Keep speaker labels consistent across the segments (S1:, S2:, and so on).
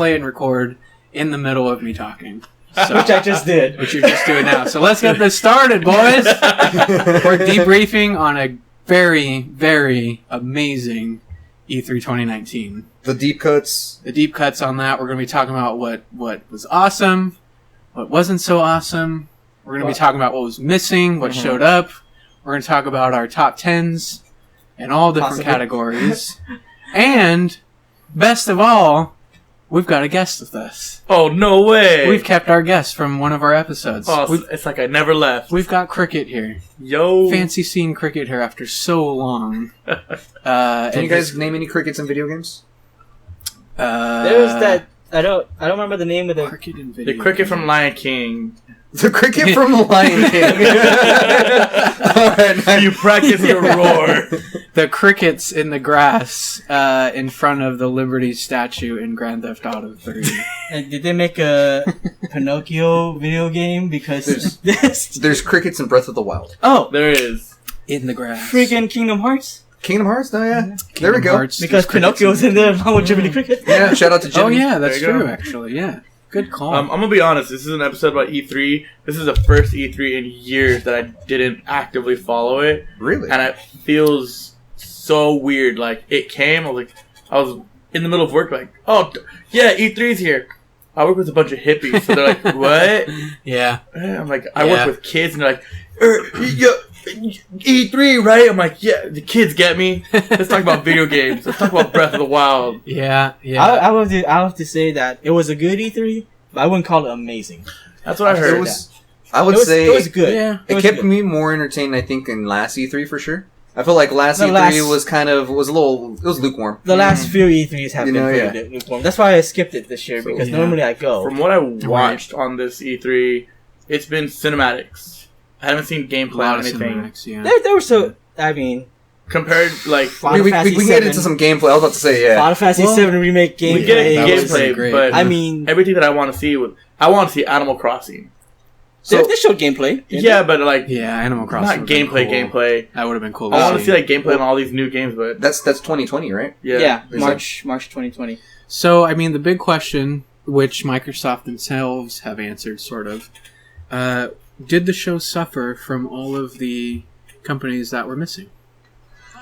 S1: play and record in the middle of me talking. So,
S2: Which I just did.
S1: Which you're just doing now. So let's get this started, boys. We're debriefing on a very, very amazing E3 2019.
S3: The deep cuts.
S1: The deep cuts on that. We're going to be talking about what was awesome, what wasn't so awesome. We're going to be talking about what was missing, what showed up. We're going to talk about our top 10s in all different categories. And, best of all, we've got a guest with us.
S4: Oh, no way.
S1: We've kept our guest from one of our episodes.
S4: Oh, it's like I never left.
S1: We've got Cricket here.
S4: Yo.
S1: Fancy seeing Cricket here after so long.
S3: Can you guys name any crickets in video games?
S2: There's that. I don't remember the name of the
S1: cricket in video
S4: the cricket
S1: games.
S4: from Lion King.
S3: The cricket from Lion King.
S4: You practice your roar.
S1: The crickets in the grass in front of the Liberty statue in Grand Theft Auto 3.
S2: Did they make a Pinocchio video game? Because
S3: There's crickets in Breath of the Wild.
S2: Oh,
S4: There is.
S1: In the grass.
S2: freaking Kingdom Hearts.
S3: Kingdom Hearts? Oh, yeah. There we
S1: Kingdom
S3: go.
S1: Hearts,
S2: Because
S1: there's crickets
S2: Pinocchio's in there along with Jiminy Cricket.
S3: Yeah, shout out to Jimmy.
S1: Oh, yeah, that's
S4: There you
S1: true,
S4: go.
S1: actually, yeah. Good call.
S4: I'm going to be honest. This is an episode about E3. This is the first E3 in years that I didn't actively follow it.
S3: Really?
S4: And it feels so weird. Like, it came. I was in the middle of work like, oh, yeah, E3's here. I work with a bunch of hippies. So they're like, what?
S1: yeah.
S4: I'm like, I work with kids. And they're like, E3, right? I'm like, yeah, the kids get me. Let's talk about video games. Let's talk about Breath of the Wild.
S1: Yeah.
S2: I have to say that it was a good E3, but I wouldn't call it amazing.
S4: That's what I heard.
S3: It was
S2: good.
S1: Yeah.
S3: It kept me more entertained, I think, in last E3 for sure. I feel like last E3 was lukewarm.
S2: The last few E3s have been
S3: yeah.
S2: pretty lukewarm. That's why I skipped it this year, because normally I go.
S4: From what I watched on this E3, it's been cinematics. I haven't seen gameplay or anything.
S1: Yeah.
S2: There were so, I mean...
S4: Compared, like...
S3: We can get into some gameplay. I was about to say, yeah.
S2: Final Fantasy 7 Remake gameplay.
S4: We get
S1: gameplay,
S4: gameplay, but
S2: I mean...
S4: everything that I want to see I want to see Animal Crossing.
S2: So they showed gameplay.
S4: Yeah, but like...
S1: Yeah, Animal Crossing.
S4: Not gameplay.
S1: That would have been cool.
S4: I want to see like gameplay in all these new games, but...
S3: That's 2020, right?
S2: Yeah, March 2020.
S1: So, I mean, the big question, which Microsoft themselves have answered, sort of, did the show suffer from all of the companies that were missing?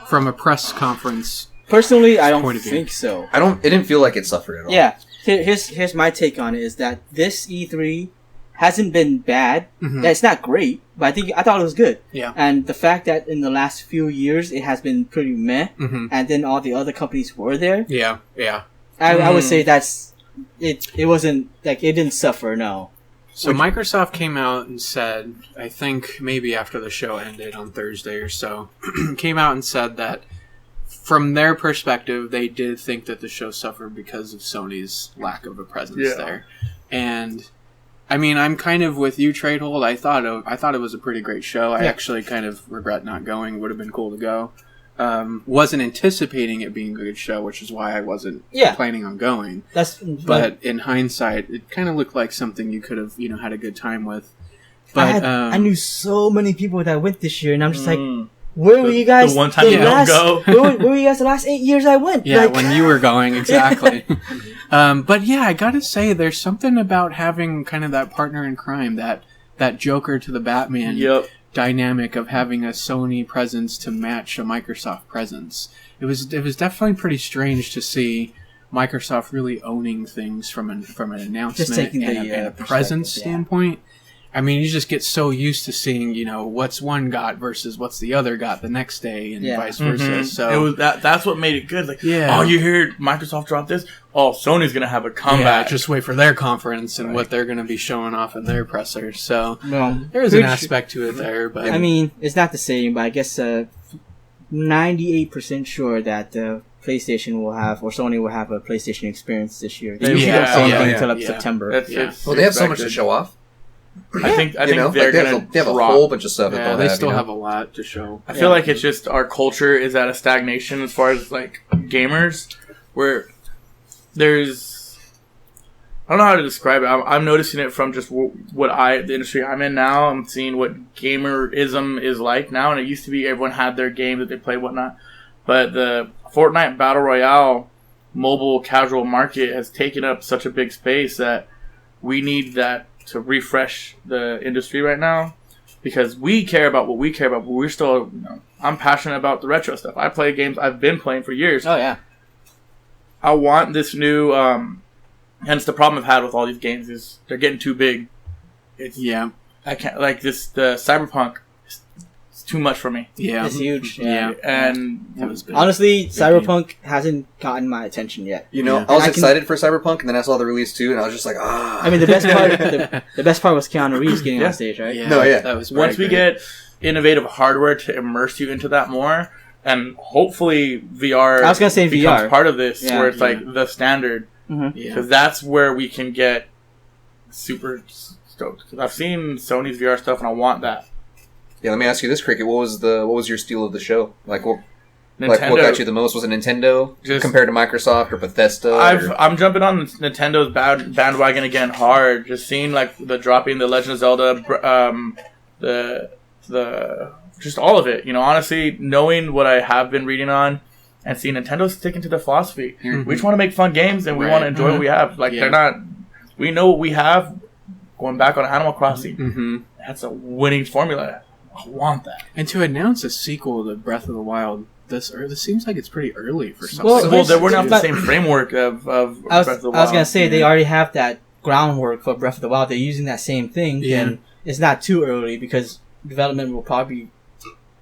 S1: From a press conference.
S2: Personally, I don't think so.
S3: It didn't feel like it suffered at all.
S2: Yeah. Here's my take on it, is that this E3 hasn't been bad.
S1: Mm-hmm.
S2: Yeah, it's not great, but I thought it was good.
S1: Yeah.
S2: And the fact that in the last few years it has been pretty meh, and then all the other companies were there.
S1: Yeah.
S2: I would say that's it. It wasn't like it didn't suffer. No.
S1: So Microsoft came out and said, I think maybe after the show ended on Thursday or so, came out and said that from their perspective, they did think that the show suffered because of Sony's lack of a presence there. And I mean, I'm kind of with you, Tradehold. I thought it was a pretty great show. I actually kind of regret not going. Would have been cool to go. Wasn't anticipating it being a good show, which is why I wasn't planning on going. But in hindsight, it kind of looked like something you could have, had a good time with. But
S2: I knew so many people that went this year, and I'm just like, where were you guys?
S4: The one time you don't go.
S2: Where were you guys the last 8 years I went?
S1: Yeah, when you were going, exactly. But yeah, I gotta say, there's something about having kind of that partner in crime, that Joker to the Batman dynamic of having a Sony presence to match a Microsoft presence. It was definitely pretty strange to see Microsoft really owning things from an announcement and a presence standpoint. I mean, you just get so used to seeing, what's one got versus what's the other got the next day, and vice versa. So
S4: it was that's what made it good. Like, oh, you hear Microsoft drop this? Oh, Sony's gonna have a comeback.
S1: Yeah, just wait for their conference and what they're gonna be showing off in their pressers. So there's an aspect to it there, but
S2: I mean, it's not the same. But I guess 98% sure that PlayStation will have, or Sony will have, a PlayStation experience this year. They usually don't say anything until September.
S3: Well, they have so much to show off.
S4: I think
S3: they
S4: they're gonna
S3: have a whole bunch of stuff.
S1: Yeah, they still have a lot to show.
S4: I feel like it's just our culture is at a stagnation as far as like gamers, where there's I don't know how to describe it. I'm noticing it from just the industry I'm in now. I'm seeing what gamerism is like now, and it used to be everyone had their game that they played, whatnot. But the Fortnite Battle Royale mobile casual market has taken up such a big space that we need that to refresh the industry right now, because we care about what we care about, but we're still, I'm passionate about the retro stuff. I play games I've been playing for years.
S2: Oh, yeah.
S4: I want this new, hence the problem I've had with all these games is they're getting too big. I can't, like the Cyberpunk, it's too much for me.
S1: Yeah.
S2: It's huge.
S1: Yeah.
S4: And
S2: honestly, Cyberpunk hasn't gotten my attention yet.
S3: I was excited for Cyberpunk, and then I saw the release too, and I was just like, ah.
S2: I mean, the best part, the best part was Keanu Reeves getting on stage, right?
S1: Yeah.
S3: No, yeah.
S1: That was
S4: once we get innovative hardware to immerse you into that more, and hopefully VR.
S2: I was gonna say
S4: becomes
S2: VR
S4: part of this, where it's like the standard, because that's where we can get super stoked. Because I've seen Sony's VR stuff, and I want that.
S3: Yeah, let me ask you this, Cricket. What was your steal of the show? Like what
S4: Nintendo.
S3: got you the most? Was it Nintendo compared to Microsoft or Bethesda?
S4: I'm jumping on Nintendo's bandwagon again hard. Just seeing like the dropping the Legend of Zelda, the just all of it. Honestly, knowing what I have been reading on and seeing Nintendo sticking to the philosophy. Mm-hmm. We just want to make fun games and we want to enjoy what we have. Like they're not. We know what we have. Going back on Animal Crossing, that's a winning formula. I want that.
S1: And to announce a sequel to Breath of the Wild this seems like it's pretty early for something.
S4: Well, they weren't off the same framework of Breath of the Wild.
S2: I was going to say, they already have that groundwork for Breath of the Wild. They're using that same thing, and it's not too early because development will probably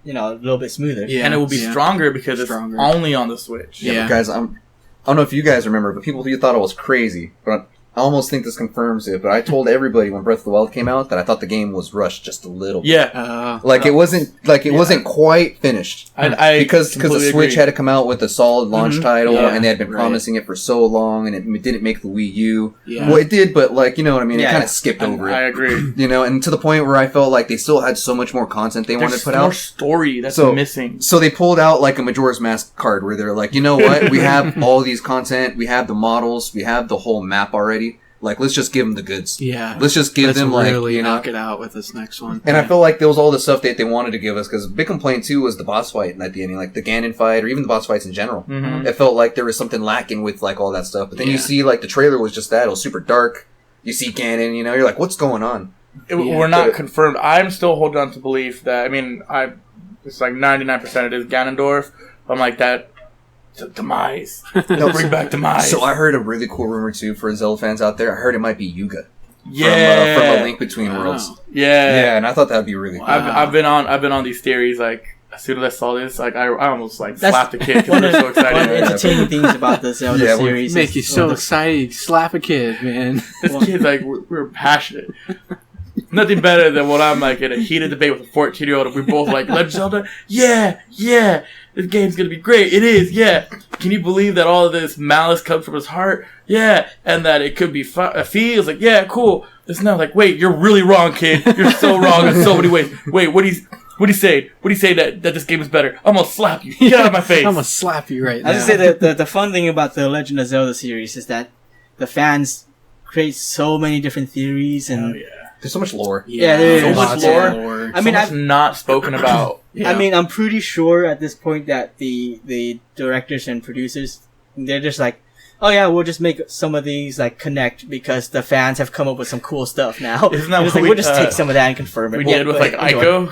S2: be, a little bit smoother.
S4: Yeah. And it will be stronger because it's only on the Switch.
S3: Yeah. But guys, I don't know if you guys remember, but people thought it was crazy. But I almost think this confirms it, but I told everybody when Breath of the Wild came out that I thought the game was rushed just a little bit.
S4: Yeah.
S3: It wasn't quite finished. Because the Switch had to come out with a solid launch title, and they had been promising it for so long, and it didn't make the Wii U. Yeah. Well, it did, but you know what I mean? It kind of skipped over it.
S4: I agree.
S3: And to the point where I felt like they still had so much more content they wanted to put out.
S4: More story that's missing.
S3: So they pulled out like a Majora's Mask card where they're like, you know what? We have all these content, we have the models, we have the whole map already. Let's just give them the goods.
S1: Yeah.
S3: Let's just give them,
S1: really knock it out with this next one.
S3: And I feel like there was all the stuff that they wanted to give us, because a big complaint, too, was the boss fight at the ending, like the Ganon fight, or even the boss fights in general. Mm-hmm. It felt like there was something lacking with, all that stuff. But then you see, the trailer was just that. It was super dark. You see Ganon, you're like, what's going on?
S4: We're not confirmed. I'm still holding on to belief that, it's like 99% it is Ganondorf. I'm like, that... Demise. Bring back Demise.
S3: So I heard a really cool rumor too for Zelda fans out there. I heard it might be Yuga.
S4: Yeah,
S3: from A Link Between Worlds.
S4: Yeah,
S3: and I thought that'd be really cool.
S4: I've been on these theories. As soon as I saw this, I almost slapped a kid because I was so excited.
S2: One of the entertaining things about the Zelda series
S1: make you so excited. You slap a kid, man.
S4: This kid's we're passionate. Nothing better than when I'm in a heated debate with a 14-year-old and we're both Legend of Zelda? Yeah, this game's gonna be great. It is, yeah. Can you believe that all of this malice comes from his heart? Yeah, and that it could be a fee? It's yeah, cool. It's not wait, you're really wrong, kid. You're so wrong in so many ways. Wait, what do you say? What do you say that this game is better? I'm gonna slap you. Get out of my face.
S1: I'm gonna slap you right now.
S2: I was gonna say the fun thing about the Legend of Zelda series is that the fans create so many different theories and
S3: there's so much lore.
S2: Yeah, there's
S4: so much lore.
S2: I've
S4: not spoken about.
S2: I'm pretty sure at this point that the directors and producers, they're just oh yeah, we'll just make some of these connect because the fans have come up with some cool stuff now.
S4: Isn't that
S2: we'll just take some of that and confirm it.
S4: We did with Ico.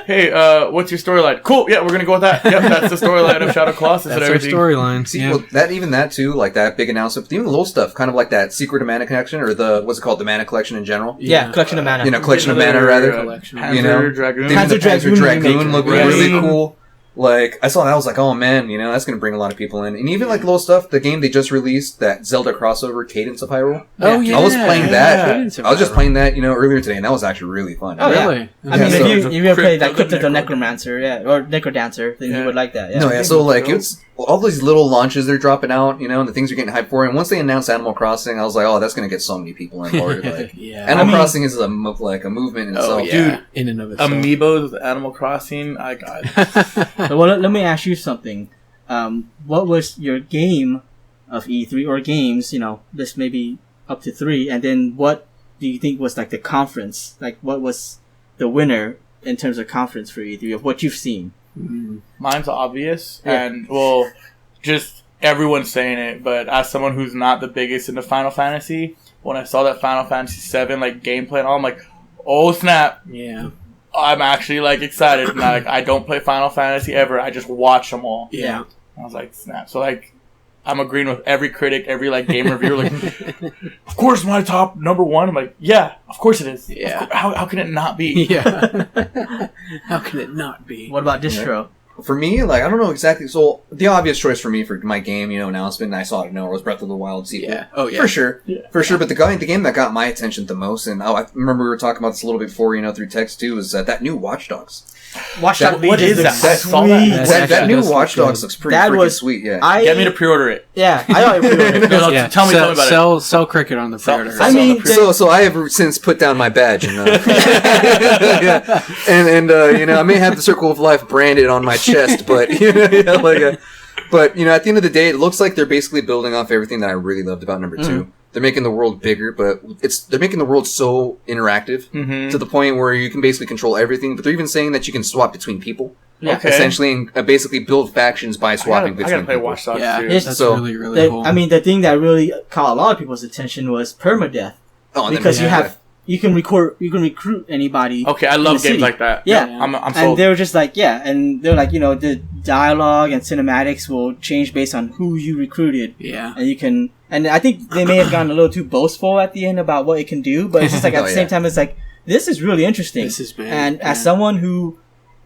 S4: Hey, what's your storyline? Cool. Yeah, we're gonna go with that. Yep, that's the storyline of Shadow Colossus and everything.
S1: That's our storyline.
S3: See, well, that too, that big announcement, but even the little stuff, kind of like that Secret of Mana connection, or what's it called, the Mana Collection in general.
S2: Yeah, Collection of Mana.
S3: Collection of Mana rather.
S4: Panzer Dragoon.
S3: Panzer Dragoon looked really cool. I saw that, I was like, oh man, that's going to bring a lot of people in. And even little stuff, the game they just released, that Zelda crossover, Cadence of Hyrule.
S1: Oh yeah.
S3: I was playing that. I was just playing that, earlier today, and that was actually really fun.
S2: Oh
S1: really?
S2: Yeah. If you ever played that Crypt of the Necromancer, or Necrodancer, then you would like that. Yeah.
S3: No, yeah, so it's all these little launches they're dropping out, and the things you're getting hyped for. And once they announced Animal Crossing, I was like, oh, that's going to get so many people in board. Animal Crossing is a movement in itself.
S1: Dude, in and of itself.
S4: Amiibos with Animal Crossing, I got it.
S2: Well, let me ask you something. What was your game of E3 or games? This maybe up to 3, and then what do you think was the conference? What was the winner in terms of conference for E3 of what you've seen?
S4: Mine's obvious, and just everyone's saying it, but as someone who's not the biggest into Final Fantasy, when I saw that Final Fantasy 7 like gameplay and all, I'm like, oh snap!
S1: Yeah.
S4: I'm actually like excited. And I don't play Final Fantasy ever. I just watch them all.
S1: Yeah.
S4: I was like, snap. So like, I'm agreeing with every critic, every like game reviewer. Like, of course, my top number one. I'm like, yeah, of course it is.
S1: Yeah.
S4: How can it not be?
S1: Yeah. How can it not be?
S2: What about distro?
S3: For me, like, I don't know exactly. So, the obvious choice for me for my game, announcement, and I saw it nowhere, was Breath of the Wild sequel.
S1: Yeah. Oh, yeah.
S3: For sure.
S4: Yeah.
S3: For sure. But the game that got my attention the most, and I remember we were talking about this a little bit before, through text too, is that new Watch Dogs.
S2: Watch Dogs.
S4: What is that?
S3: That,
S4: saw that.
S3: that new Watch Dogs looks pretty freaking sweet, yeah.
S4: Get me to pre-order it.
S2: Yeah, I thought you pre-ordered it.
S1: Yeah.
S4: Tell me about it.
S1: Sell Cricket on the pre-order.
S2: I mean,
S3: So I have since put down my badge, and yeah, and I may have the Circle of Life branded on my chest, but but at the end of the day, it looks like they're basically building off everything that I really loved about number 2. They're making the world bigger, but they're making the world so interactive to the point where you can basically control everything. But they're even saying that you can swap between people, essentially, and basically build factions by swapping between
S4: I gotta play
S3: people.
S4: Watch Dogs
S1: Yeah,
S4: too.
S1: that's
S3: So-
S1: really, really cool.
S2: I mean, the thing that really caught a lot of people's attention was permadeath.
S3: Oh, and then-
S2: Because
S3: yeah.
S2: you can recruit anybody.
S4: Okay, I
S2: in
S4: love
S2: the city.
S4: games like that.
S2: Yeah.
S4: I'm
S2: And
S4: sold.
S2: they were just like, and they're like, the dialogue and cinematics will change based on who you recruited.
S1: Yeah.
S2: And you can, and I think they may have gotten a little too boastful at the end about what it can do, but it's just like at
S3: Oh,
S2: the same
S3: yeah.
S2: time, it's like, this is really interesting.
S1: This is big.
S2: And
S1: yeah.
S2: as someone who,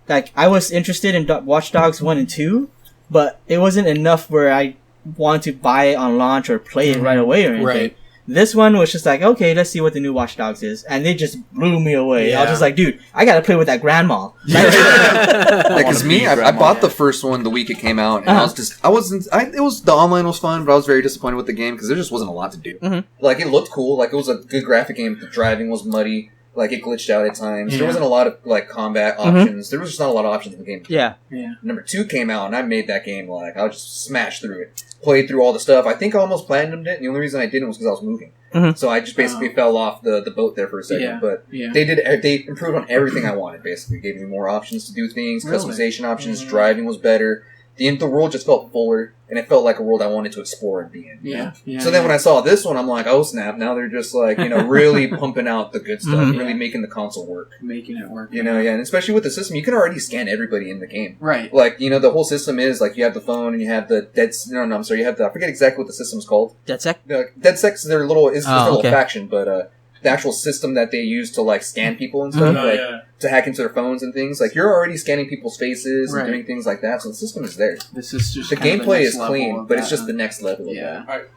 S2: like, I was interested in Watch Dogs 1 and 2, but it wasn't enough where I wanted to buy it on launch or play it right away or anything.
S1: Right.
S2: This one was just like, okay, let's see what the new Watch Dogs is. And they just blew me away. I was
S1: Yeah.
S2: just like, dude, I gotta play with that grandma.
S3: Because
S4: wanna
S3: me,
S4: be
S3: I
S4: grandma.
S3: bought the first one the week it came out, and the online was fun, but I was very disappointed with the game because there just wasn't a lot to do. Like, it looked cool, like, it was a good graphic game, the driving was muddy, like, it glitched out at times, there
S1: Yeah.
S3: wasn't a lot of, like, combat options, there was just not a lot of options in the game.
S2: Yeah.
S3: Number 2 came out, and I made that game, like, I just smashed through it. Played through all the stuff. I think I almost platinumed it, and the only reason I didn't was because I was moving. So I just basically fell off the boat there for a second.
S1: Yeah.
S3: But
S1: Yeah.
S3: they improved on everything I wanted, basically. Gave me more options to do things,
S1: Really?
S3: customization options, driving was better. The world just felt fuller, and it felt like a world I wanted to explore and be in.
S1: Yeah. Yeah.
S3: So then when I saw this one, I'm like, oh snap, now they're just like, really pumping out the good stuff, really making the console work.
S1: making it work.
S3: And especially with the system, you can already scan everybody in the game.
S1: Right.
S3: Like, the whole system is, like, you have the phone and you have the you have the, I forget exactly what the system's called.
S2: DedSec?
S3: The DedSec's their little, is their little
S2: okay.
S3: faction, but, the actual system that they use to, like, scan people and stuff,
S4: Oh,
S3: like,
S4: yeah.
S3: to hack into their phones and things, like, you're already scanning people's faces
S1: Right.
S3: and doing things like that, so the system is there.
S1: This is just
S3: The
S1: kind of
S3: gameplay
S1: next
S3: is
S1: level
S3: clean,
S1: of
S3: but it's
S1: that.
S3: just the next level of
S1: Yeah.
S3: that.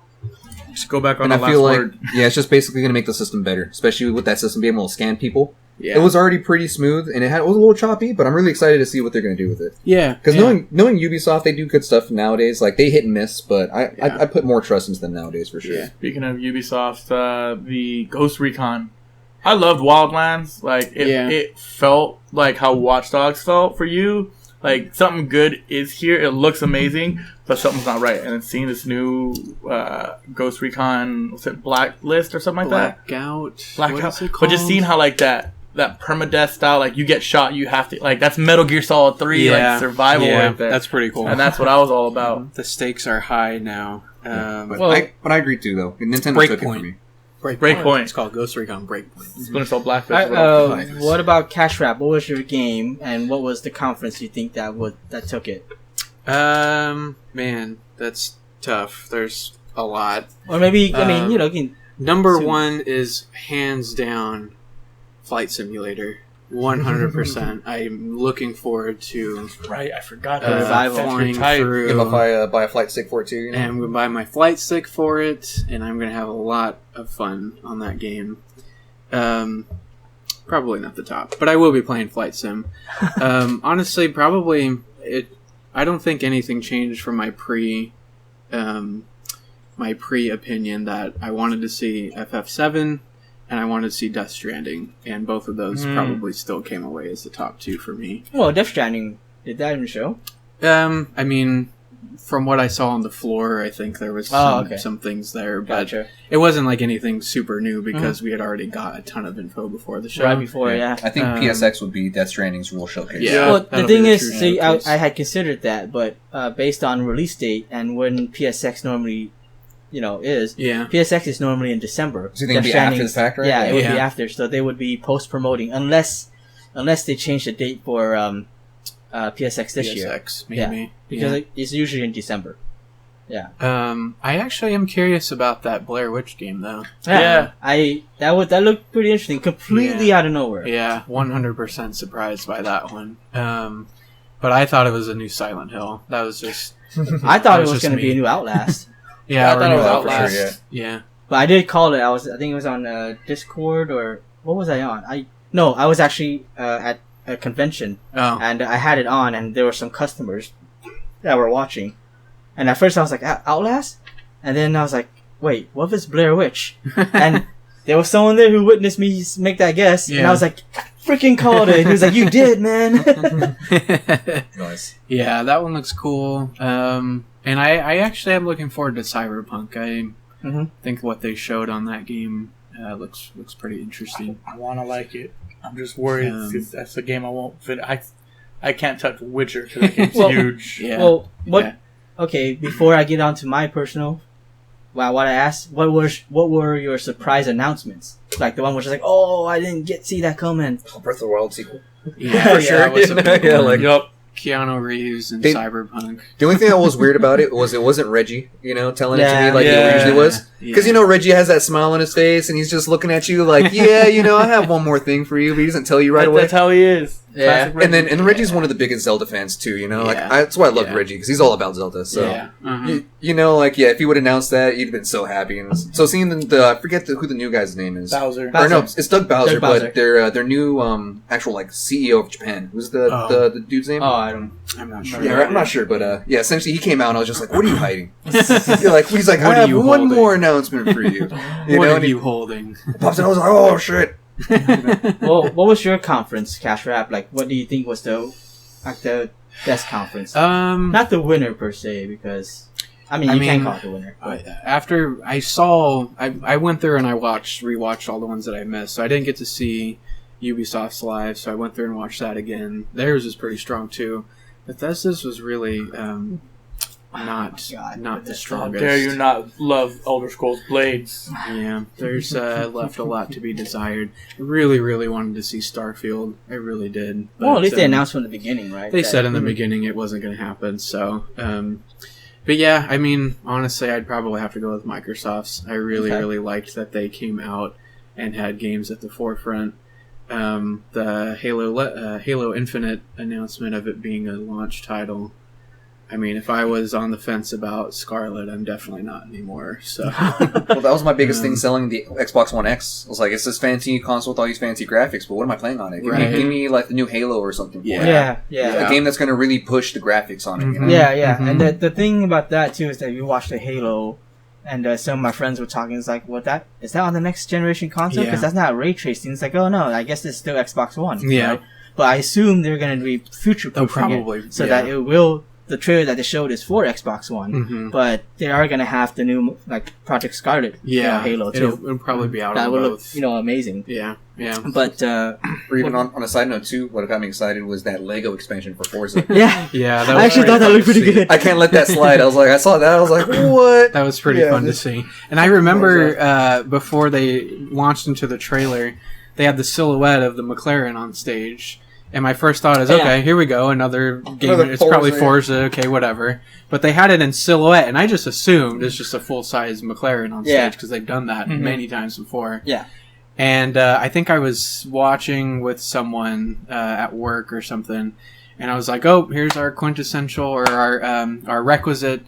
S4: Just go back on
S3: And
S4: the
S3: I
S4: last
S3: feel like,
S4: word.
S3: it's just basically going to make the system better, especially with that system being able to scan people.
S1: Yeah.
S3: It was already pretty smooth, and it was a little choppy, but I'm really excited to see what they're going to do with it.
S1: Yeah.
S3: Because
S1: yeah.
S3: knowing Ubisoft, they do good stuff nowadays. Like, they hit and miss, but
S1: Yeah.
S3: I put more trust into them nowadays, for sure.
S1: Yeah.
S4: Speaking of Ubisoft, the Ghost Recon. I loved Wildlands. Like, it felt like how Watch Dogs felt for you. Like, something good is here. It looks amazing, but something's not right. And then seeing this new Ghost Recon, what's it, Blacklist or something like
S1: Blackout.
S4: that?
S1: What
S4: Blackout.
S1: is it
S4: But just
S1: called?
S4: seeing how, like, that permadeath style, like, you get shot, you have to, like, that's Metal Gear Solid 3, like, survival
S1: Yeah,
S4: right there.
S1: that's pretty cool.
S4: And that's what I was all about.
S1: The stakes are high now.
S3: But,
S4: Well-
S3: I agree too, though. Nintendo took it
S1: Breakpoint.
S3: from me.
S4: Breakpoint.
S1: It's called Ghost Recon Breakpoint.
S4: Splinter Cell Blackfish. is what I'm
S3: Nice.
S2: What about Cash Wrap? What was your game, and what was the conference you think that took it?
S1: Man, that's tough. There's a lot.
S2: Or maybe, I mean,
S1: Um,
S2: you can...
S1: Number
S2: So-
S1: one is hands down Flight Simulator. 100%. I'm looking forward to
S4: Right, I forgot
S1: flying through.
S3: If I buy a flight stick for it too,
S1: And I'm going to buy my flight stick for it, and I'm going to have a lot of fun on that game. Probably not the top, but I will be playing Flight Sim. Honestly, probably I don't think anything changed from my pre-opinion that I wanted to see FF7 and I wanted to see Death Stranding, and both of those probably still came away as the top two for me.
S2: Well, Death Stranding, did that even show?
S1: I mean, from what I saw on the floor, I think there was some things there, but
S2: Gotcha.
S1: it wasn't like anything super new because we had already got a ton of info before the show.
S2: Right before, yeah.
S3: I think PSX would be Death Stranding's real showcase.
S1: Yeah.
S2: Well, the
S1: that'll
S2: thing
S1: be the
S2: is,
S1: true
S2: see,
S1: showcase.
S2: I had considered that, but based on release date and when PSX normally, is,
S1: Yeah.
S2: PSX is normally in December.
S3: So you think it'd
S2: Death
S3: be after
S2: Stranding's-
S3: the fact, right?
S2: Yeah, it would be
S1: Yeah.
S2: after. So they would be post-promoting, unless they change the date for PSX this year.
S1: PSX, maybe.
S2: Because it's usually in December.
S1: I actually am curious about that Blair Witch game, though.
S4: Yeah.
S2: That looked pretty interesting. Completely out of nowhere.
S1: Yeah, 100% surprised by that one. But I thought it was a new Silent Hill. That was just...
S2: I thought
S1: That
S2: it
S1: was
S2: was
S1: just
S2: going to be
S1: me.
S2: a new Outlast.
S1: Yeah,
S4: I thought it was
S1: or
S4: Outlast.
S3: For sure,
S1: Yeah.
S2: But I did call it. I think it was on Discord or what was I on? I was actually at a convention
S1: Oh.
S2: and I had it on, and there were some customers that were watching. And at first I was like, Outlast? And then I was like, wait, what if it's Blair Witch? And there was someone there who witnessed me make that guess, and I was like, freaking called it. He was like, you did, man.
S3: Nice.
S1: Yeah, that one looks cool. And I actually am looking forward to Cyberpunk. I think what they showed on that game looks pretty interesting.
S4: I want to like it. I'm just worried because that's a game I won't fit. I can't touch Witcher because that game's huge.
S1: Yeah.
S2: Well, what?
S1: Yeah.
S2: Okay, before I get on to my personal, what I asked, what were your surprise announcements? Like the one which was like, oh, I didn't see that coming.
S3: Breath of the Wild sequel.
S1: Yeah,
S3: For sure.
S1: that was a big
S3: Yeah,
S1: one.
S3: like-
S4: Yup.
S1: Keanu Reeves and
S3: They-
S1: Cyberpunk.
S3: The only thing that was weird about it wasn't Reggie, telling it to
S2: Yeah.
S3: me like it usually was.
S1: Yeah.
S3: Because, Reggie has that smile on his face and he's just looking at you like, yeah, I have one more thing for you, but he doesn't tell you right away.
S4: That's how he is.
S2: Yeah.
S4: Classic Reggie.
S3: And Reggie's one of the biggest Zelda fans too, Like
S1: Yeah.
S3: that's why I love
S1: Yeah.
S3: Reggie because he's all about Zelda. So
S1: Yeah. Uh-huh.
S3: if he would announce that, you'd have been so happy. And so seeing the I forget who the new guy's name is.
S4: Bowser.
S3: Or no, it's Doug Bowser,
S2: Doug Bowser.
S3: but their new actual CEO of Japan. Who's the dude's name?
S2: Oh, I don't.
S1: I'm not sure.
S3: Yeah, I'm not sure, but essentially he came out and I was just like, "What are you hiding?" He's like,
S1: What
S3: "I
S1: are
S3: have
S1: you
S3: one
S1: holding?
S3: more announcement for you."
S1: What are
S3: and he
S1: you holding?
S3: pops in, I was like, "Oh shit!"
S2: Well, what was your conference, Cash Rap? Like, what do you think was the best conference? Not the winner per se, because you
S1: I
S2: can't
S1: mean,
S2: call it the winner. But
S1: After I went through and I rewatched all the ones that I missed. So I didn't get to see Ubisoft's live, so I went through and watched that again. Theirs was pretty strong too. Bethesda's was really not the
S4: How
S1: strongest.
S4: dare you not love Elder Scrolls Blades?
S1: Yeah, there's left a lot to be desired. I really, really wanted to see Starfield. I really did.
S2: well, at least they
S1: um,
S2: announced from the beginning, right?
S1: They
S2: that-
S1: said in the beginning it wasn't going to happen. So, but yeah, I mean, honestly, I'd probably have to go with Microsoft's. I really,
S2: Okay.
S1: really liked that they came out and had games at the forefront. The Halo Infinite announcement of it being a launch title. I mean, if I was on the fence about Scarlet, I'm definitely not anymore. So,
S3: Well, that was my biggest thing selling the Xbox One X. I was like, it's this fancy console with all these fancy graphics, but what am I playing on it?
S1: Right.
S3: Give me like the new Halo or something. For it.
S2: Yeah.
S3: A game that's going to really push the graphics on it.
S1: Mhm.
S2: Yeah.
S1: Mhm.
S2: And the thing about that too is that you watch the Halo, and some of my friends were talking. It's like, what is that on the next generation console? Because
S1: Yeah.
S2: that's not ray tracing. It's like, oh no, I guess it's still Xbox One.
S1: Yeah.
S2: right? But I assume they're going to be future
S1: They'll
S2: proofing
S1: probably
S2: it so that it will. The trailer that they showed is for Xbox One,
S1: Mhm.
S2: but they are going to have the new Project Scarlet, Halo too.
S1: It'll probably be out
S2: That
S1: on
S2: would
S1: both.
S2: look, amazing.
S1: Yeah.
S2: But
S3: Or even on a side note too, what got me excited was that Lego expansion for Forza.
S2: yeah,
S1: Yeah,
S2: I actually thought that looked pretty good.
S3: I can't let that slide. I saw that. I was like, what?
S1: That was pretty
S3: Yeah,
S1: fun to see. And I remember before they launched into the trailer, they had the silhouette of the McLaren on stage. And my first thought is, okay, here we go, another game.
S3: Another
S1: It's probably
S3: Forza,
S1: Forza, okay, whatever. But they had it in silhouette, and I just assumed it's just a full-size McLaren on
S2: Yeah.
S1: stage because they've done that many times before.
S2: Yeah.
S1: And I think I was watching with someone at work or something, and I was like, "Oh, here's our quintessential or our requisite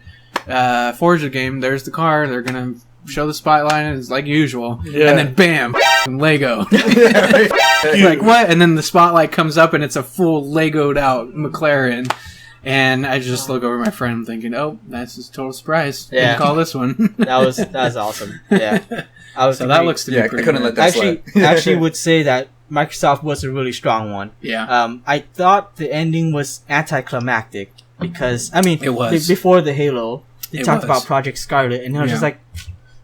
S1: Forza game. There's the car. They're gonna show the spotlight, and it's like usual.
S4: Yeah.
S1: And then bam, Lego. Like what? And then the spotlight comes up, and it's a full Legoed out McLaren. And I just look over at my friend, thinking, "Oh, that's a total surprise.
S2: Yeah.
S1: Didn't call this one."
S2: that was awesome. Yeah,
S1: So that looks to be
S3: Yeah, I
S1: pretty
S3: couldn't
S1: good.
S3: let that slide.
S2: actually would say that Microsoft was a really strong one.
S1: Yeah.
S2: I thought the ending was anticlimactic. because I mean,
S1: It was.
S2: before the Halo. They
S1: It
S2: talked
S1: was.
S2: about Project Scarlet, and I was
S1: Yeah.
S2: just like,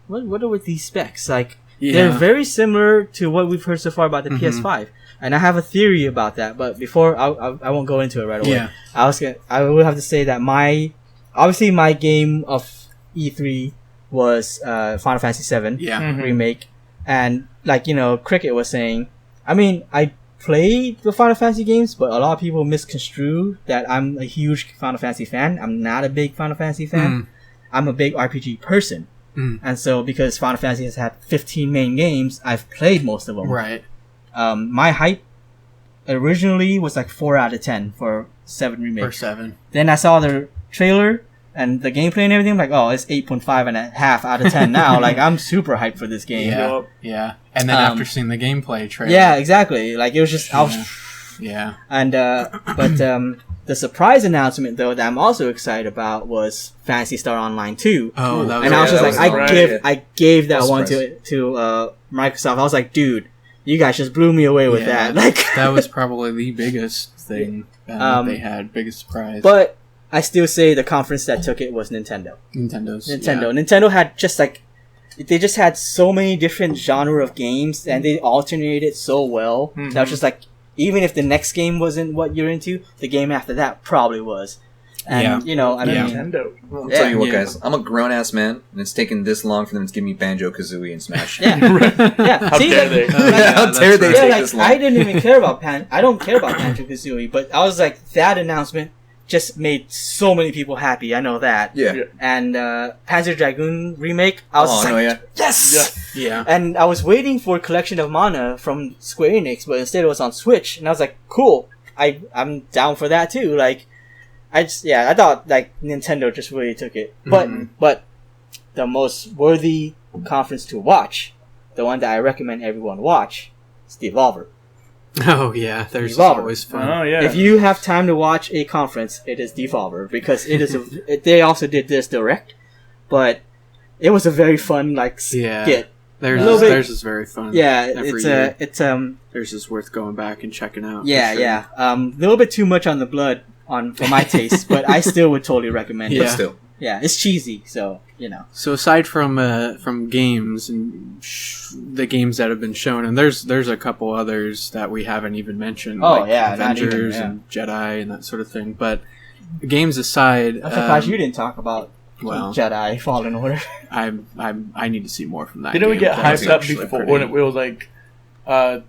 S2: what are with these specs? Like,
S1: Yeah.
S2: they're very similar to what we've heard so far about the PS5. And I have a theory about that, but before I won't go into it right away.
S1: Yeah.
S2: I would have to say that my game of E3 was Final Fantasy VII
S1: Yeah.
S4: Mhm.
S2: remake, and like Cricket was saying, I mean, I played the Final Fantasy games, but a lot of people misconstrue that I'm a huge Final Fantasy fan. I'm not a big Final Fantasy fan. I'm a big RPG person. And so because Final Fantasy has had 15 main games, I've played most of them.
S1: Right.
S2: My hype originally was like 4 out of 10 for 7 Remake.
S1: Or 7.
S2: Then I saw the trailer and the gameplay and everything. I'm like, oh, it's 8.5 out of 10 now. Like, I'm super hyped for this game.
S1: Yeah.
S4: Yup.
S1: Yeah. And then after seeing the gameplay trailer.
S2: Yeah, exactly. Like, it was just... I was,
S1: Yeah.
S2: and the surprise announcement though that I'm also excited about was Phantasy Star Online 2.
S1: Oh, that was
S2: And I was
S3: yeah,
S2: just
S3: that
S2: like,
S3: was
S4: right.
S2: I gave that
S3: That was
S2: one to Microsoft. I was like, dude, you guys just blew me away with
S1: Yeah.
S2: that. Like,
S1: That was probably the biggest thing that they had. Biggest surprise.
S2: but I still say the conference that took it was Nintendo.
S1: Nintendo.
S2: Nintendo had just like they just had so many different genre of games and they alternated so well. That was just like, even if the next game wasn't what you're into, the game after that probably was. And I mean,
S4: Nintendo.
S3: I'll tell you what,
S1: Yeah.
S3: guys. I'm a grown ass man, and it's taken this long for them to give me Banjo Kazooie and Smash.
S2: yeah, yeah.
S4: How
S2: See,
S4: dare
S2: like,
S4: they?
S3: How
S1: that's
S3: dare they
S1: right.
S2: yeah,
S3: take
S2: like
S3: this long?
S2: I didn't even care about I don't care about Banjo Kazooie, but I was like, that announcement just made so many people happy. I know that.
S3: Yeah.
S4: Yeah.
S2: And Panzer Dragoon remake, I was
S3: Oh,
S2: just
S3: no,
S2: like,
S3: yeah.
S2: yes.
S1: Yeah.
S2: And I was waiting for Collection of Mana from Square Enix, but instead it was on Switch, and I was like, cool. I'm down for that too. Like, I thought like Nintendo just really took it. But the most worthy conference to watch, the one that I recommend everyone watch, is Devolver.
S1: Oh, yeah. There's
S2: Devolver.
S1: always fun.
S4: Oh yeah.
S2: If you have time to watch a conference, it is Devolver because it is. They also did this direct, but it was a very fun like
S1: Yeah.
S2: skit.
S1: Theirs
S2: A little
S1: is,
S2: bit-
S1: theirs is very fun.
S2: Yeah,
S1: Every year.
S2: it's
S1: Theirs is worth going back and checking out. for
S2: Yeah,
S1: sure.
S2: yeah. A little bit too much on the blood for my taste, but I still would totally recommend it.
S3: But
S1: Yeah.
S3: still.
S2: Yeah, it's cheesy, so
S1: So aside from games and the games that have been shown, and there's a couple others that we haven't even mentioned.
S2: Oh,
S1: like
S2: yeah, not even,
S1: Avengers
S2: yeah.
S1: and Jedi and that sort of thing. But games aside,
S2: I'm surprised you didn't talk about
S1: well,
S2: Jedi Fallen Order.
S1: I need to see more from that.
S4: Didn't we
S1: game.
S4: get
S1: That was
S4: hyped up
S1: actually
S4: before
S1: pretty-
S4: when it was like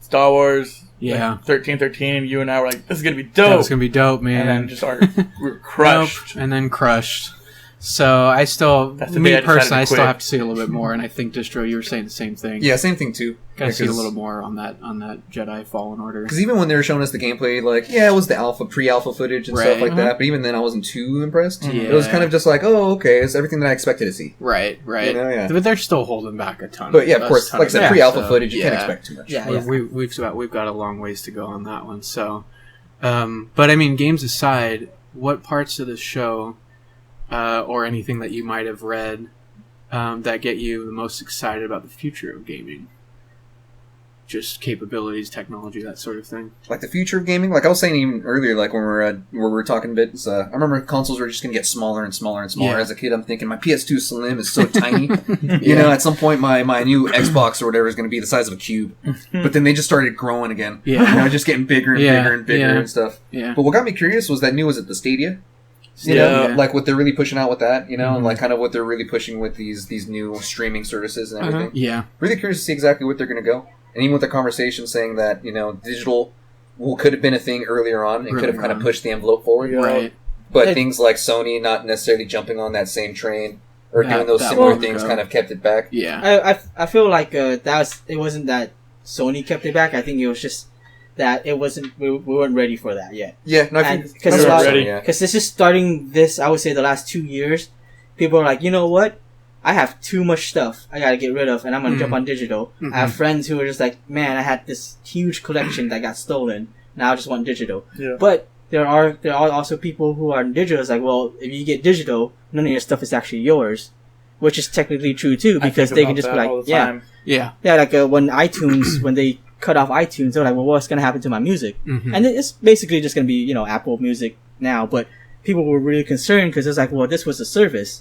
S4: Star Wars?
S1: Yeah.
S4: Like 1313. You and I were like, this is gonna be
S1: That
S4: dope.
S1: was gonna be dope, man.
S4: and then just we were crushed.
S1: Nope, and then crushed. So I still,
S4: That's the
S1: me
S4: day I decided
S1: personally, I
S4: to
S1: still
S4: quit.
S1: have to see a little bit more. And I think Distro, you were saying the same thing.
S3: Yeah, same thing too.
S1: Gotta see a little more on that Jedi Fallen Order.
S3: Because even when they were showing us the gameplay, like, yeah, it was the pre-alpha footage and stuff
S1: Right.
S3: like that. But even then, I wasn't too impressed.
S1: Yeah.
S3: It was kind of just like, oh, okay, it's everything that I expected to see.
S1: Right.
S3: You know, yeah.
S1: But they're still holding back a ton.
S3: But yeah, of
S1: a
S3: course,
S1: ton
S3: like I said,
S1: of
S3: pre-alpha
S1: so,
S3: footage, you can't
S1: yeah.
S3: expect too much.
S2: Yeah.
S1: We've got a long ways to go on that one. So, but I mean, games aside, what parts of the show, or anything that you might have read, that get you the most excited about the future of gaming? Just capabilities, technology, that sort of thing.
S3: Like the future of gaming, like I was saying even earlier, like when we were talking a bit, I remember consoles were just going to get smaller and smaller and smaller.
S1: Yeah.
S3: As a kid, I'm thinking my PS2 Slim is so tiny. You know, at some point my new Xbox or whatever is going to be the size of a cube. But then they just started growing again.
S1: Yeah.
S3: You know, just getting bigger and
S1: Yeah,
S3: bigger and bigger
S1: yeah.
S3: and stuff.
S1: Yeah.
S3: But what got me curious was that was it the Stadia? You
S1: Yeah.
S3: know, like what they're really pushing out with that, you know, and
S1: Mhm.
S3: like kind of what they're really pushing with these new streaming services and everything.
S1: Yeah.
S3: Really curious to see exactly what they're going to go. And even with the conversation saying that, you know, digital could have been a thing earlier on and could have
S1: Earlier
S3: kind of
S1: on.
S3: pushed the envelope forward.
S1: Right.
S3: But
S2: Hey.
S3: things like Sony not necessarily jumping on that same train or
S1: That-
S3: doing those
S1: that
S3: similar
S1: won't
S3: things
S1: go.
S3: kind of kept it back.
S1: Yeah.
S2: I feel like it wasn't that Sony kept it back. I think it was just that it wasn't we weren't ready for that yet.
S3: Yeah, no, I
S2: And
S3: think
S2: because
S4: we
S2: a
S4: were
S2: lot-
S4: ready.
S3: Yeah.
S2: Because this is starting this, I would say the last 2 years, people are like, you know what? I have too much stuff I gotta get rid of, and I'm gonna jump on digital.
S1: Mhm.
S2: I have friends who are just like, man, I had this huge collection that got stolen. Now I just want digital.
S4: Yeah.
S2: But there are also people who are in digital. It's like, well, if you get digital, none of your stuff is actually yours, which is technically true too,
S4: I
S2: because
S4: think
S2: they
S4: about
S2: can just
S4: that
S2: be like,
S4: all the
S2: yeah,
S4: time.
S1: Yeah.
S2: yeah, like when iTunes when they cut off iTunes, they're like, well, what's gonna happen to my music?
S1: Mhm.
S2: And it's basically just gonna be Apple Music now, but people were really concerned because it's like, well, this was a service.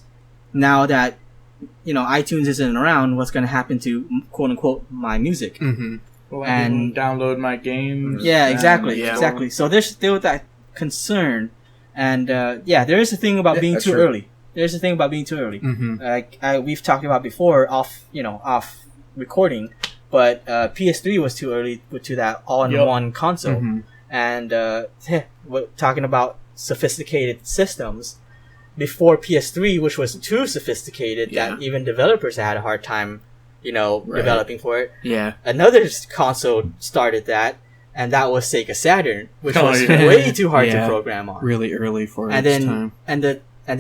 S2: Now that iTunes isn't around, what's going to happen to quote unquote my music?
S1: Mm-hmm.
S4: Will I
S2: And-
S4: be able to download my games?
S2: Yeah, exactly,
S1: Yeah.
S2: exactly. So there's still that concern, and there is a thing about being
S3: that's
S2: too
S3: true.
S2: early. There's a thing about being too early.
S1: Mm-hmm.
S2: Like we've talked about before off recording, but PS3 was too early to that all-in-one console,
S1: Mm-hmm.
S2: and we're talking about sophisticated systems before PS3, which was too sophisticated
S1: Yeah.
S2: that even developers had a hard time, developing for it.
S1: Yeah.
S2: Another console started that, and that was Sega Saturn, which
S4: Oh,
S2: was
S4: yeah.
S2: way too hard
S1: Yeah.
S2: to program on.
S1: Really early for
S2: And
S1: its
S2: then
S1: time.
S2: and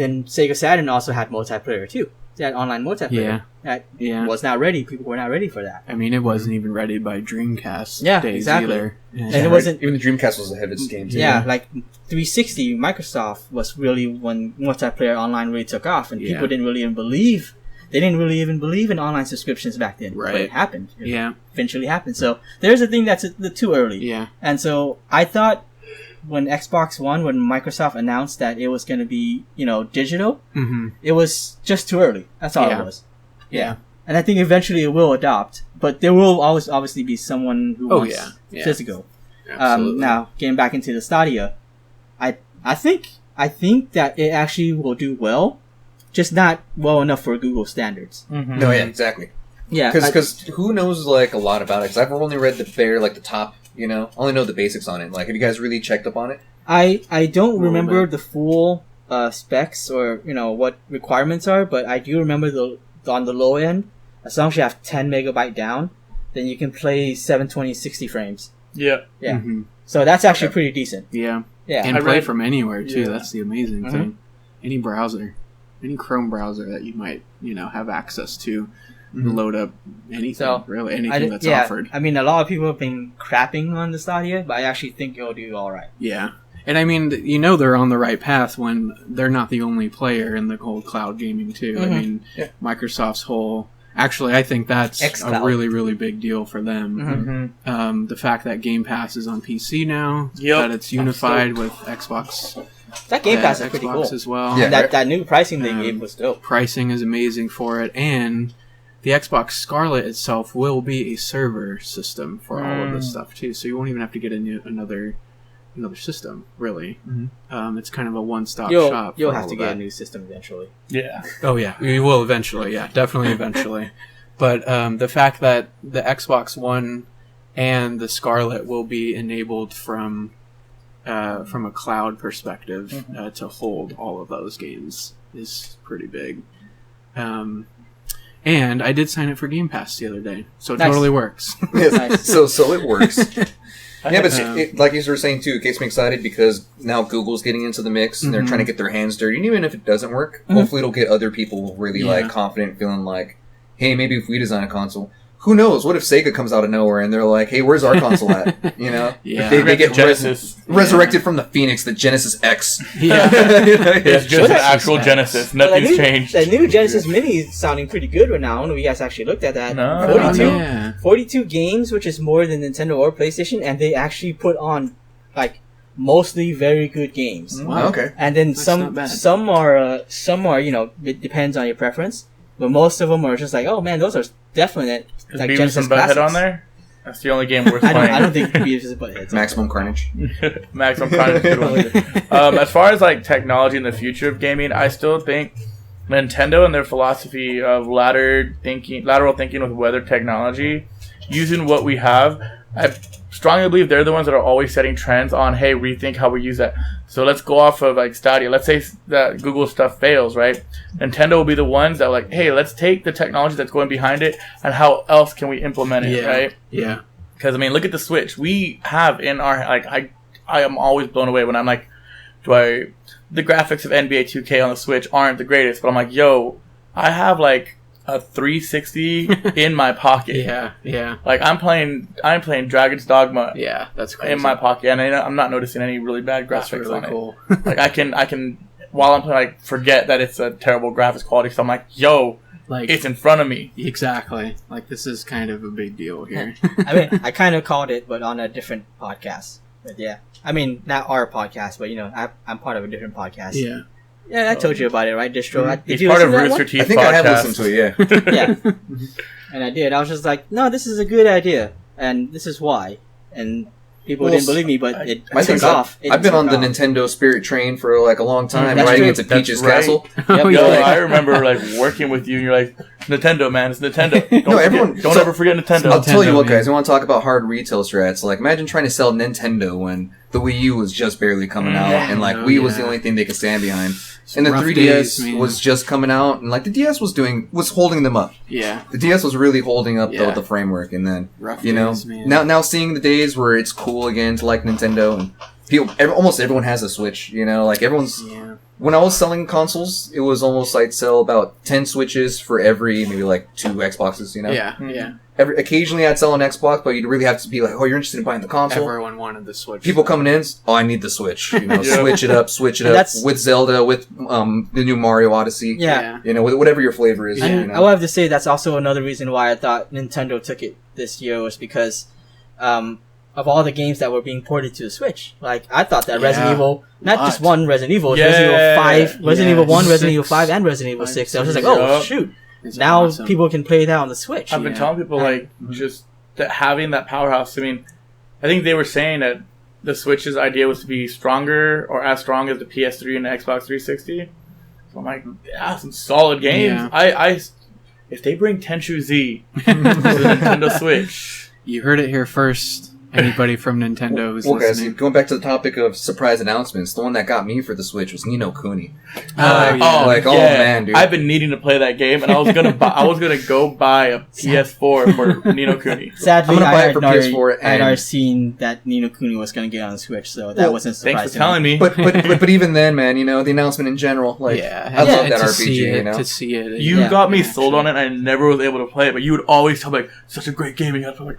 S2: then Sega Saturn also had multiplayer too. It had online multiplayer. That
S1: Yeah.
S2: was not ready. People were not ready for that.
S1: I mean, it wasn't even ready by Dreamcast
S2: Yeah,
S1: days
S2: exactly.
S1: either. Yeah.
S2: And it wasn't.
S3: Even the Dreamcast was ahead of its game too.
S2: Yeah, like 360, Microsoft was really when multiplayer online really took off, and
S1: Yeah.
S2: people didn't really even believe. They didn't really even believe in online subscriptions back then. But
S1: Right.
S2: it happened. It
S1: Yeah.
S2: eventually happened. So there's a thing that's too early.
S1: Yeah.
S2: And so I thought when Xbox One, when Microsoft announced that it was going to be, digital,
S1: Mm-hmm.
S2: it was just too early. That's all
S1: Yeah.
S2: it was.
S1: Yeah.
S2: And I think eventually it will adopt, but there will always obviously be someone who
S1: Oh,
S2: wants
S1: yeah. Yeah.
S2: physical.
S1: Absolutely.
S2: Now, getting back into the Stadia, I think that it actually will do well, just not well enough for Google standards.
S4: Mm-hmm.
S3: No, yeah, exactly.
S2: Yeah,
S3: Because who knows like a lot about it? Because I've only read the bare like the top. Only know the basics on it. Like, have you guys really checked up on it?
S2: I don't
S1: Little
S2: remember
S1: bit.
S2: the full specs or what requirements are, but I do remember on the low end, as long as you have 10 megabyte down, then you can play 720 60 frames.
S4: Yeah.
S2: Yeah.
S1: Mhm.
S2: So that's actually pretty decent.
S1: Yeah.
S2: Yeah.
S1: And
S4: I
S1: play
S4: read-
S1: from anywhere too.
S4: Yeah.
S1: That's the amazing
S2: Mhm.
S1: thing. Any browser, any Chrome browser that you might have access to, load up anything.
S2: So,
S1: really, anything that's
S2: yeah,
S1: offered.
S2: I mean, a lot of people have been crapping on the Stadia, but I actually think it'll do all right.
S1: Yeah. And I mean, they're on the right path when they're not the only player in the whole cloud gaming too. I
S2: Mhm.
S1: mean,
S3: Yeah.
S1: Microsoft's whole. Actually, I think that's
S2: xCloud.
S1: a really, really big deal for them.
S2: Mhm.
S4: Mm-hmm.
S1: The fact that Game Pass is on PC now,
S4: Yep.
S1: that it's unified with Xbox,
S2: That Game Pass is pretty
S1: Xbox
S2: cool.
S1: as well.
S3: Yeah.
S2: That new pricing they
S1: Um,
S2: gave was dope.
S1: Pricing is amazing for it, and the Xbox Scarlet itself will be a server system for all of this stuff too. So you won't even have to get another system, really. It's kind of a one-stop shop.
S2: You'll
S1: for
S2: have
S1: all
S2: to
S1: of
S2: get a
S1: that.
S2: new system eventually.
S4: Yeah.
S1: Oh yeah, we will eventually. Yeah, definitely eventually. But the fact that the Xbox One and the Scarlet will be enabled from a cloud perspective to hold all of those games is pretty big. And I did sign up for Game Pass the other day, so it
S2: Nice.
S1: totally works.
S2: Nice.
S3: So it works. Yeah, but
S1: Um,
S3: like you were saying too, it gets me excited because now Google's getting into the mix and they're
S1: Mhm.
S3: trying to get their hands dirty. And even if it doesn't work, hopefully it'll get other people really
S1: Yeah.
S3: like confident, feeling like, hey, maybe if we design a console, who knows? What if Sega comes out of nowhere and they're like, hey, where's our console at?
S1: Yeah.
S3: They get
S4: Genesis.
S3: resurrected from the Phoenix, the Genesis X.
S1: Yeah.
S4: It's just an
S2: Genesis
S4: actual
S1: X.
S4: Genesis.
S2: Well,
S4: Nothing's changed.
S2: The new Genesis Mini is sounding pretty good right now. I don't know if you guys actually looked at that.
S4: No.
S2: 42,
S1: Yeah.
S2: 42 games, which is more than Nintendo or PlayStation, and they actually put on like mostly very good games.
S1: Wow.
S3: Okay.
S2: And then
S1: That's not bad.
S2: some are it depends on your preference, but most of them are just like, oh man, those are definite
S4: Is
S2: like
S4: Beavis
S2: Genesis
S4: and Butthead
S2: classics.
S4: on there? That's the only game worth
S2: I
S4: playing.
S2: don't think Beavis and Butthead's on
S3: Maximum
S2: there.
S3: Carnage.
S4: Maximum Carnage is a good one. As far as like technology in the future of gaming, I still think Nintendo and their philosophy of lateral thinking with weather technology, using what we have, I strongly believe they're the ones that are always setting trends on, hey, rethink how we use that. So let's go off of like Stadia. Let's say that Google stuff fails, right? Nintendo will be the ones that are like, hey, let's take the technology that's going behind it and how else can we implement it,
S1: Yeah.
S4: right?
S1: Yeah.
S4: Because I mean, look at the Switch. We have in our I am always blown away when I'm like, the graphics of NBA 2K on the Switch aren't the greatest, but I'm like, yo, I have like a 360 in my pocket.
S1: Yeah. Yeah.
S4: Like I'm playing Dragon's Dogma
S1: Yeah. That's crazy.
S4: in my pocket, and I'm not noticing any really bad graphics
S1: That's really
S4: on
S1: cool.
S4: it. Like I can while I'm playing, like forget that it's a terrible graphics quality. So I'm like, yo,
S1: Like
S4: it's in front of me.
S1: exactly. Like this is kind of a big deal here.
S2: I mean, I kind of called it, but on a different podcast. But yeah, I mean, not our podcast, but I'm part of a different podcast.
S1: Yeah.
S2: Yeah, I told you about it, right? Distro.
S4: He's
S2: Did you
S4: part
S2: listen
S4: of
S2: to that
S4: Rooster
S2: one?
S4: Teeth
S3: I think
S4: podcast.
S3: I have listened to it. Yeah.
S2: Yeah. And I did. I was just like, no, this is a good idea, and this is why. And people didn't believe me, but it
S3: My
S2: took
S3: thing's
S2: off.
S3: I've been on the Nintendo Spirit train for like a long time,
S2: That's
S3: riding
S2: true.
S3: into Peach's
S4: That's right.
S3: castle.
S1: Oh,
S4: Yo,
S1: yeah.
S4: I remember like working with you, and you're like, Nintendo, man, it's Nintendo. Don't
S3: No, everyone-
S4: don't
S3: so-
S4: ever forget Nintendo.
S3: I'll tell you what,
S1: man.
S3: guys. I want to talk about hard retail strats. Like, imagine trying to sell Nintendo when the Wii U was just barely coming out, and like Wii was the only thing they could stand behind, and the
S1: rough
S3: 3DS
S1: days, man.
S3: was just coming out, and like the DS was holding them up.
S1: Yeah.
S3: The DS was really holding up
S1: Yeah.
S3: the framework, and then
S1: Rough
S3: you know
S1: days, man.
S3: now seeing the days where it's cool again to like Nintendo, and almost everyone has a Switch. You know, like everyone's.
S1: Yeah.
S3: When I was selling consoles, it was almost I'd sell about 10 Switches for every maybe like 2 Xboxes. You know.
S1: Yeah. Yeah.
S3: Occasionally I'd sell an Xbox, but you'd really have to be like, oh, you're interested in buying the console.
S1: Everyone wanted the Switch.
S3: People coming in, oh, I need the Switch. You know,
S4: Yeah.
S3: switch it up
S2: And that's-
S3: with Zelda, with the new Mario Odyssey.
S2: Yeah.
S3: You know, whatever your flavor is.
S1: Yeah.
S3: You
S2: And I
S3: know?
S2: will have to say that's also another reason why I thought Nintendo took it this year was because of all the games that were being ported to the Switch. Like, I thought that Resident
S1: Yeah.
S2: Evil, not just
S1: Lot.
S2: one Resident Evil, it was
S4: Yeah.
S2: Resident Evil 5, Resident Evil 1, Resident Evil
S1: 6.
S2: 5, and Resident Evil 6. I was just like,
S4: Yeah.
S2: oh, shoot.
S1: It's
S2: Now
S1: awesome.
S2: people can play that on the Switch.
S4: I've been
S1: Yeah.
S4: telling people like just that having that powerhouse. I mean, I think they were saying that the Switch's idea was to be stronger or as strong as the PS3 and the Xbox 360. So I'm like, yeah, some solid games.
S1: Yeah.
S4: I if they bring Tenchu Z to the Nintendo Switch,
S1: You heard it here first. Anybody from Nintendo who's
S3: Well, guys,
S1: listening.
S3: going back to the topic of surprise announcements, the one that got me for the Switch was Ni no Kuni.
S1: Oh,
S3: oh, man, dude.
S4: I've been needing to play that game, and I was gonna go buy a PS4 for Ni no Kuni.
S2: Sadly,
S3: I'm gonna buy it
S2: I
S3: for
S2: had
S3: PS4
S2: already, I had
S3: and-
S2: already seen that Ni no Kuni was going to get on the Switch, so that
S3: Well,
S2: wasn't
S4: Thanks
S2: surprising.
S4: for telling me.
S3: but even then, man, you know, the announcement in general, like,
S1: yeah,
S3: I love
S1: and
S3: that
S1: to
S3: RPG,
S1: see it,
S3: you know.
S1: To see it.
S4: You
S2: Yeah.
S4: got me
S1: in
S4: sold on
S1: action.
S4: it. I never was able to play it, but you would always tell me, like, such a great game. And you gotta play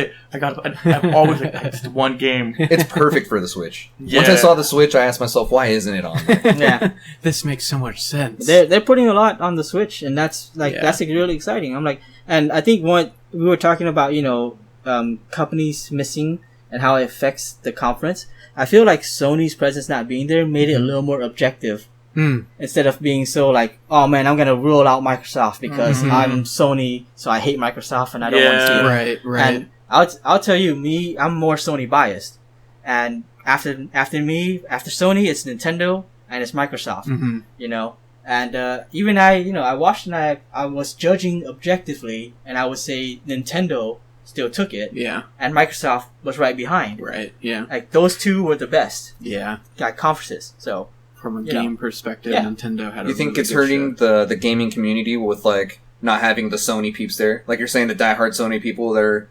S4: it. I gotta play it. I'm always like, it's one game.
S3: it's perfect for the Switch.
S4: Yeah.
S3: Once I saw the Switch, I asked myself, why isn't it on there?
S2: Yeah.
S1: This makes so much sense.
S2: They're putting a lot on the Switch, and that's
S1: Yeah.
S2: that's really exciting. I'm like, and I think what we were talking about, companies missing and how it affects the conference. I feel like Sony's presence not being there made it a little more objective
S1: Hmm.
S2: instead of being so like, oh man, I'm gonna rule out Microsoft because
S1: Mhm.
S2: I'm Sony, so I hate Microsoft and I don't want to see
S4: Yeah.
S2: it.
S1: Right, right.
S2: And I'll tell you, I'm more Sony biased, and after Sony, it's Nintendo and it's Microsoft.
S1: Mhm.
S2: And even I watched and I was judging objectively, and I would say Nintendo still took it,
S1: Yeah,
S2: and Microsoft was right behind.
S1: right. Yeah,
S2: Like those two were the best
S1: yeah.
S2: conferences. So
S1: From a
S2: You
S1: game
S2: know.
S1: perspective,
S2: Yeah.
S1: Nintendo had.
S3: You
S1: a
S3: think
S1: really
S3: it's
S1: good
S3: hurting
S1: show.
S3: the gaming community with, like, not having the Sony peeps there? Like, you're saying the diehard Sony people, they're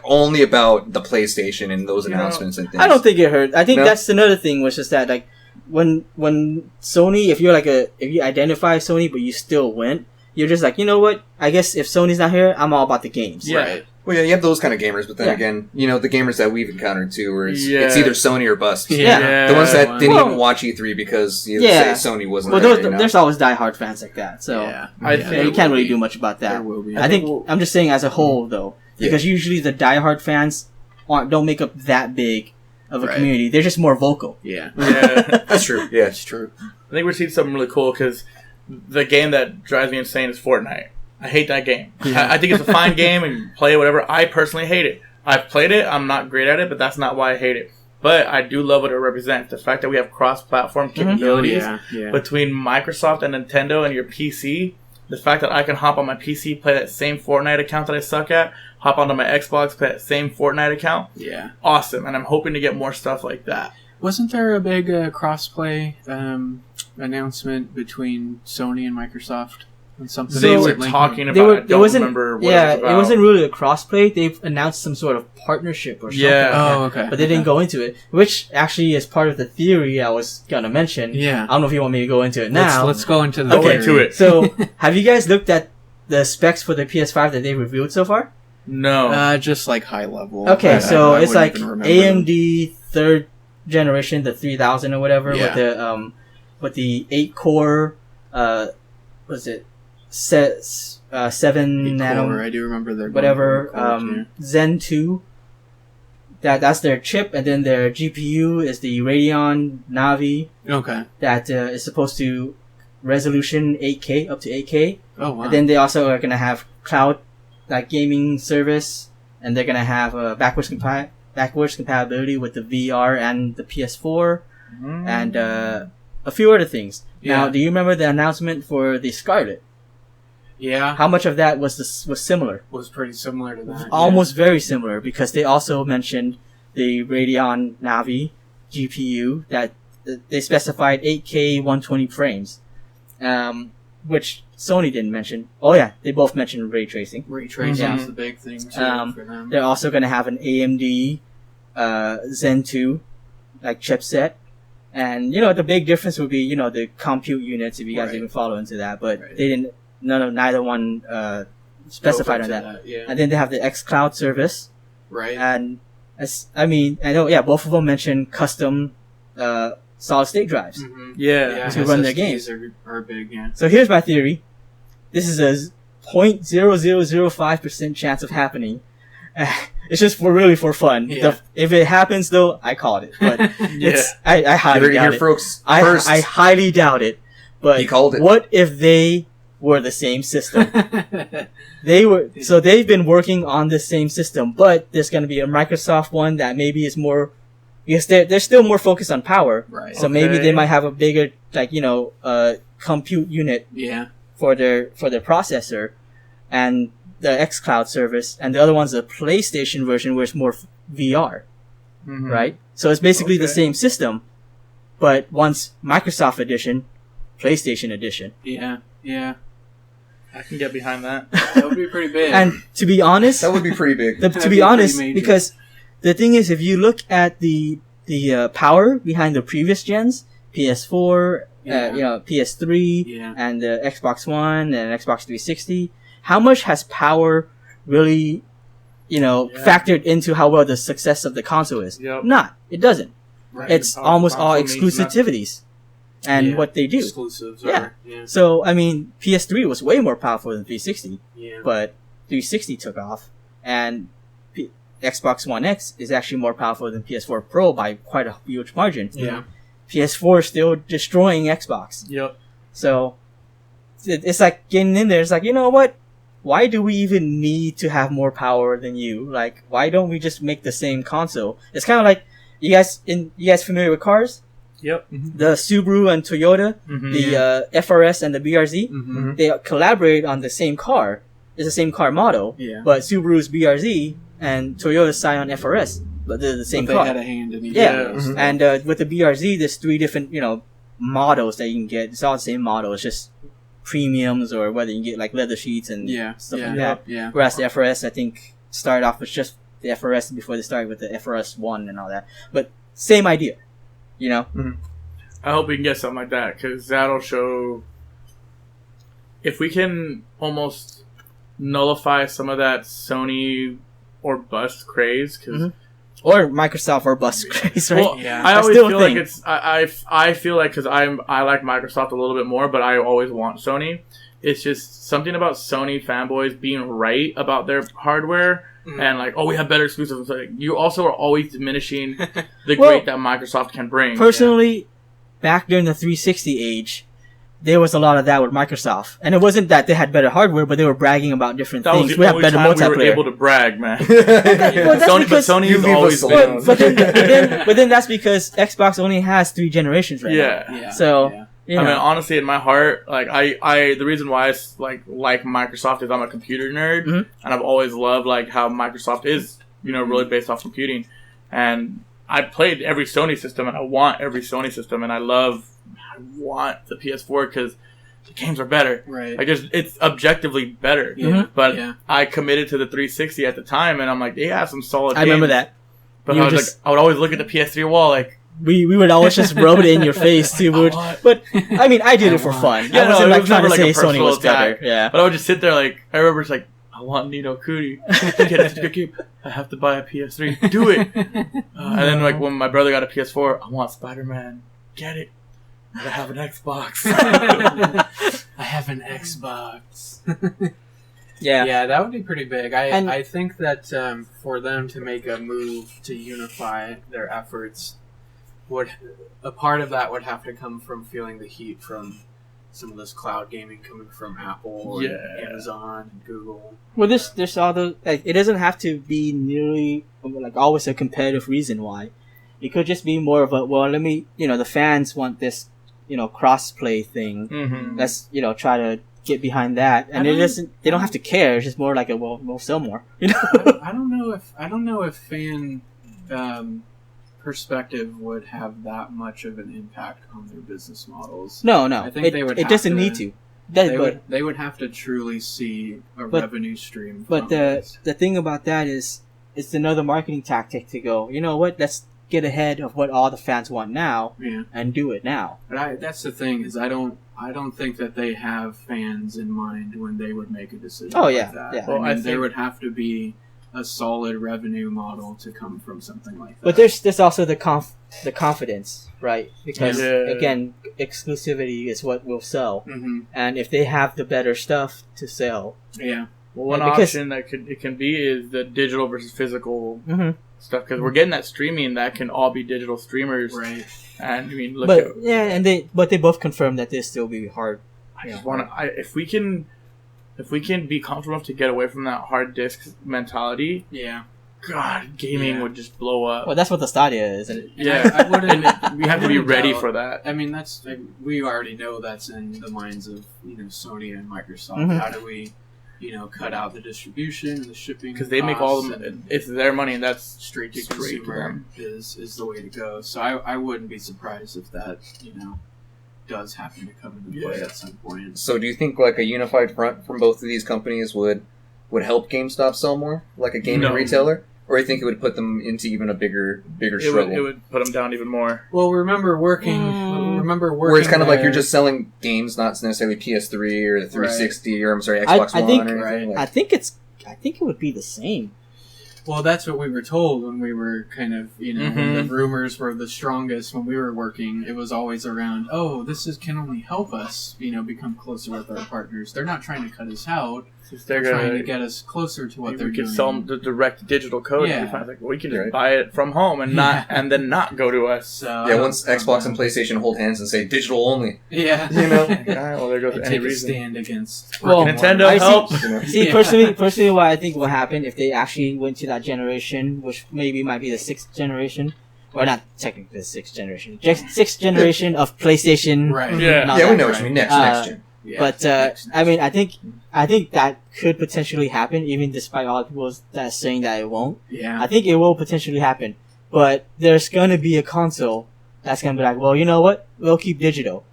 S3: only about the PlayStation and those
S4: You know,
S3: announcements and things.
S2: I don't think it hurt. I think
S3: No?
S2: that's another thing, was just that like when Sony, if you identify Sony but you still win, you're just like, you know what? I guess if Sony's not here, I'm all about the games.
S4: Yeah.
S1: Right.
S3: Well, yeah, you have those kind of gamers, but then
S2: Yeah.
S3: again, you know, the gamers that we've encountered too, where it's
S4: Yeah.
S3: either Sony or bust.
S2: Yeah.
S3: The ones that
S1: Well,
S3: didn't
S2: Well-
S3: even watch E3 because
S2: Yeah.
S3: say Sony wasn't
S2: Well,
S3: there. You know?
S2: there's always diehard fans like that. So
S1: yeah,
S4: I
S1: yeah,
S4: think-
S2: you
S1: there
S2: can't
S1: will
S2: really
S1: be.
S2: do much about
S1: There
S2: that.
S1: will be.
S2: I think I'm just saying as a whole though, because usually the diehard fans don't make up that big of a
S1: Right.
S2: community. They're just more vocal.
S1: Yeah,
S4: Yeah.
S3: That's true. Yeah.
S1: it's true.
S4: I think we're seeing something really cool because the game that drives me insane is Fortnite. I hate that game. I think it's a fine game and you play it, whatever. I personally hate it. I've played it. I'm not great at it, but that's not why I hate it. But I do love what it represents. The fact that we have cross-platform capabilities
S1: Oh, yeah.
S4: between Microsoft and Nintendo and your PC. The fact that I can hop on my PC, play that same Fortnite account that I suck at, hop onto my Xbox, play that same Fortnite account.
S1: Yeah.
S4: Awesome. And I'm hoping to get more stuff like that.
S1: Wasn't there a big crossplay announcement between Sony and Microsoft on something?
S4: They were
S1: recently?
S4: talking about
S2: They were,
S4: I don't remember what
S2: yeah,
S4: it was about.
S2: it wasn't really a crossplay. They've announced some sort of partnership or something.
S4: Yeah.
S1: Oh, okay.
S2: But they didn't go into it, which actually is part of the theory I was gonna mention.
S1: Yeah.
S2: I don't know if you want me to go into it now.
S1: Let's go into the
S4: Go
S2: Okay.
S4: into it.
S2: So, have you guys looked at the specs for the PS5 that they revealed so far?
S4: No.
S1: Just like high level.
S2: Okay, so
S1: I
S2: it's
S1: wouldn't
S2: like
S1: even remember them.
S2: AMD third generation, the 3000 or whatever,
S1: Yeah.
S2: with the 8-core, was it 7
S1: Core,
S2: nano,
S1: I do remember their
S2: whatever, Zen 2 That's their chip, and then their GPU is the Radeon Navi
S1: Okay.
S2: that is supposed to resolution 8K up to 8K.
S1: Oh wow.
S2: And then they also are gonna have cloud like gaming service, and they're gonna have backwards compatibility with the VR and the PS4, and a few other things.
S1: Yeah.
S2: Now, do you remember the announcement for the Scarlet?
S1: Yeah.
S2: How much of that was similar?
S1: Was pretty similar to that.
S2: Almost very similar, because they also mentioned the Radeon Navi GPU that they specified 8K 120 frames, which Sony didn't mention. Oh yeah, they both mentioned ray tracing.
S1: Ray tracing
S2: Yeah.
S1: is the big thing too for them.
S2: They're also going to have an AMD Zen 2 like chipset. And, the big difference would be, the compute units, if you guys
S1: Right.
S2: even follow into that. But
S1: Right.
S2: they didn't, neither one specified on
S1: Go
S2: that.
S1: into Yeah.
S2: And then they have the xCloud service.
S1: Right.
S2: And, I know, yeah, both of them mentioned custom solid state drives.
S1: Mhm.
S4: Yeah.
S2: To run their
S1: SSDs are big, yeah.
S2: So here's my theory. This is a 0.0005% chance of happening. It's just for fun.
S1: Yeah.
S2: If it happens, though, I called it. But
S4: Yeah.
S2: I highly doubt
S3: Here,
S2: it.
S3: folks.
S2: I
S3: First,
S2: highly doubt it. But
S3: He called it.
S2: what if they were the same system? They've been working on the same system, but there's going to be a Microsoft one that maybe is more, because they're still more focused on power.
S1: Right.
S2: So maybe
S4: Okay.
S2: they might have a bigger, compute unit
S1: Yeah.
S2: for their processor, and the xCloud service, and the other one's a PlayStation version where it's more VR, right? So it's basically the
S4: Okay.
S2: same system, but one's Microsoft edition, PlayStation edition.
S1: Yeah. Yeah.
S4: I can get behind that.
S1: That would be pretty big.
S2: And to be honest,
S3: that would be pretty big.
S2: to
S1: That'd
S2: be
S1: be
S2: honest,
S1: pretty major.
S2: because the thing is, if you look at the power behind the previous gens, PS4,
S1: Yeah.
S2: PS3,
S1: Yeah.
S2: and the Xbox One and Xbox 360, how much has power really, factored into how well the success of the console is?
S4: Yep.
S2: Not. It doesn't.
S1: Right.
S2: It's
S4: Power
S2: almost all
S4: console means
S2: exclusivities and
S1: Yeah.
S2: what they do.
S1: Exclusives.
S2: Yeah.
S1: Yeah.
S2: So, PS3 was way more powerful than 360,
S1: Yeah.
S2: but 360 took off, and Xbox One X is actually more powerful than PS4 Pro by quite a huge margin.
S1: Yeah.
S2: PS4 is still destroying Xbox.
S4: Yep.
S2: So it's like getting in there. It's like, you know what? Why do we even need to have more power than you? Like, why don't we just make the same console? It's kind of like you guys familiar with cars?
S4: Yep.
S2: The Subaru and Toyota,
S4: Mhm.
S2: the FRS and the BRZ,
S1: Mm-hmm.
S2: they collaborate on the same car. It's the same car model,
S1: Yeah.
S2: but Subaru's BRZ and Toyota's Scion FRS, but they're the same
S1: But
S2: car.
S1: they had a hand in each
S2: Yeah.
S1: of those.
S3: Mhm.
S2: And with the BRZ, there's 3 different, models that you can get. It's all the same model. It's just premiums, or whether you can get like leather sheets and
S1: Yeah.
S2: stuff
S1: Yeah.
S2: like that.
S1: Yeah.
S2: Whereas the FRS, I think, started off with just the FRS before they started with the FRS 1 and all that. But same idea,
S4: I hope we can get something like that, because that'll show if we can almost nullify some of that Sony or bust craze. Because
S2: Mhm. Or Microsoft or bus craze, right?
S4: well,
S1: Yeah.
S4: I
S2: That's
S4: always
S2: still a
S4: feel like
S2: thing.
S4: it's I feel like, because I like Microsoft a little bit more, but I always want Sony. It's just something about Sony fanboys being right about their hardware.
S1: Mhm.
S4: And like, oh, we have better exclusives. Like, you also are always diminishing the
S2: Well,
S4: great that Microsoft can bring.
S2: Personally, back during the 360 age, there was a lot of that with Microsoft. And it wasn't that they had better hardware, but they were bragging about different
S4: That was
S2: things.
S4: the
S2: We have
S4: only
S2: better
S4: time we were
S2: multiplayer.
S4: able to brag, man.
S2: Well, that's
S4: Sony,
S2: because-
S4: but Sony
S3: You
S4: has
S3: leave
S4: always
S3: us
S4: been.
S3: alone.
S2: but then that's because Xbox only has 3 generations right
S4: Yeah.
S1: Yeah.
S2: So,
S1: Yeah.
S2: now.
S4: I mean, honestly, in my heart, like I the reason why I like Microsoft is I'm a computer nerd,
S2: Mhm.
S4: and I've always loved like how Microsoft is, really based off computing. And I played every Sony system, and I want every Sony system, and I want the PS4 because the games are better.
S1: Right.
S4: Like, it's objectively better.
S1: Yeah.
S4: But
S1: Yeah.
S4: I committed to the 360 at the time, and I'm like, they have some solid.
S2: I remember
S4: games.
S2: that.
S4: But
S2: You
S4: I was
S2: just-
S4: like, I would always look at the PS3 wall, like,
S2: We would always just rub it in your face too.
S4: I want-
S2: But I mean, I did it for fun.
S4: Yeah,
S2: I wasn't
S4: no, it
S2: like
S4: was
S2: trying to
S4: never
S2: say
S4: like a
S2: Sony was
S4: personal
S2: better.
S4: attack.
S2: Yeah.
S4: But I would just sit there like, I remember it's like, I want Nino Kuni. It's a good game. I have to buy a PS3. Do it. And then like when my brother got a PS4, I want Spider-Man. Get it. I have an Xbox.
S1: I have an Xbox. Yeah, that would be pretty big.
S2: And-
S1: I think that for them to make a move to unify their efforts, a part of that would have to come from feeling the heat from some of this cloud gaming coming from Apple, and Amazon, and Google.
S2: Well, there's all the it doesn't have to be nearly like always a competitive reason why. It could just be more of a the fans want this cross-play thing.
S4: Mm-hmm.
S2: Let's try to get behind that, and they don't have to care. It's just more like we'll sell more.
S1: I don't know if fan perspective would have that much of an impact on their business models.
S2: No,
S1: I think they would.
S2: It doesn't need to.
S1: They would have to truly see a revenue stream.
S2: But the thing about that is, it's another marketing tactic to go. You know what? Let's get ahead of what all the fans want now, and do it now.
S1: But that's the thing is, I don't think that they have fans in mind when they would make a decision.
S2: Oh,
S1: like
S2: yeah,
S1: that.
S2: yeah.
S1: Well, there would have to be a solid revenue model to come from something like that.
S2: But there's also the confidence, right? Because again, exclusivity is what will sell, and if they have the better stuff to sell,
S4: well, one option that it can be is the digital versus physical stuff, because we're getting that streaming that can all be digital streamers,
S1: right?
S4: And I mean,
S2: but they both confirm that this still be hard.
S4: I just want to. If we can be comfortable enough to get away from that hard disk mentality, God, gaming would just blow up.
S2: Well, that's what the Stadia is.
S4: Yeah, we have to be ready for that.
S1: I mean, we already know that's in the minds of Sony and Microsoft. How do we cut out the distribution and the shipping?
S4: Because they make all of them. It's their money, and that's
S1: straight to consumer is the way to go. So I wouldn't be surprised if that does happen to come into play at some point.
S3: So do you think like a unified front from both of these companies would help GameStop sell more, like a gaming retailer? Or do you think it would put them into even a bigger struggle?
S4: It would put them down even more.
S1: Well, remember working.
S3: Where it's kind of like you're just selling games, not necessarily PS3 or the 360 or Xbox One or anything.
S2: I think it would be the same.
S1: Well, that's what we were told when we were kind of, when the rumors were the strongest when we were working. It was always around, can only help us, become closer with our partners. They're not trying to cut us out. They're trying to get us closer to what they're doing. We
S4: could sell them the direct digital code. Yeah. We can just buy it from home and and then not go to us.
S3: So, once Xbox and PlayStation hold hands and say digital only.
S1: Yeah.
S4: Well, there goes any reason.
S1: Stand against.
S4: Nintendo help.
S2: See, personally, what I think will happen if they actually went to that generation, which maybe might be the 6th generation, or not technically the 6th generation, 6th generation of PlayStation.
S1: Right.
S3: Yeah, we know what you mean. Next gen.
S1: Yeah,
S2: but I mean, I think that could potentially happen, even despite all people that saying that it won't.
S1: Yeah,
S2: I think it will potentially happen. But there's gonna be a console that's gonna be like, well, you know what? We'll keep physical,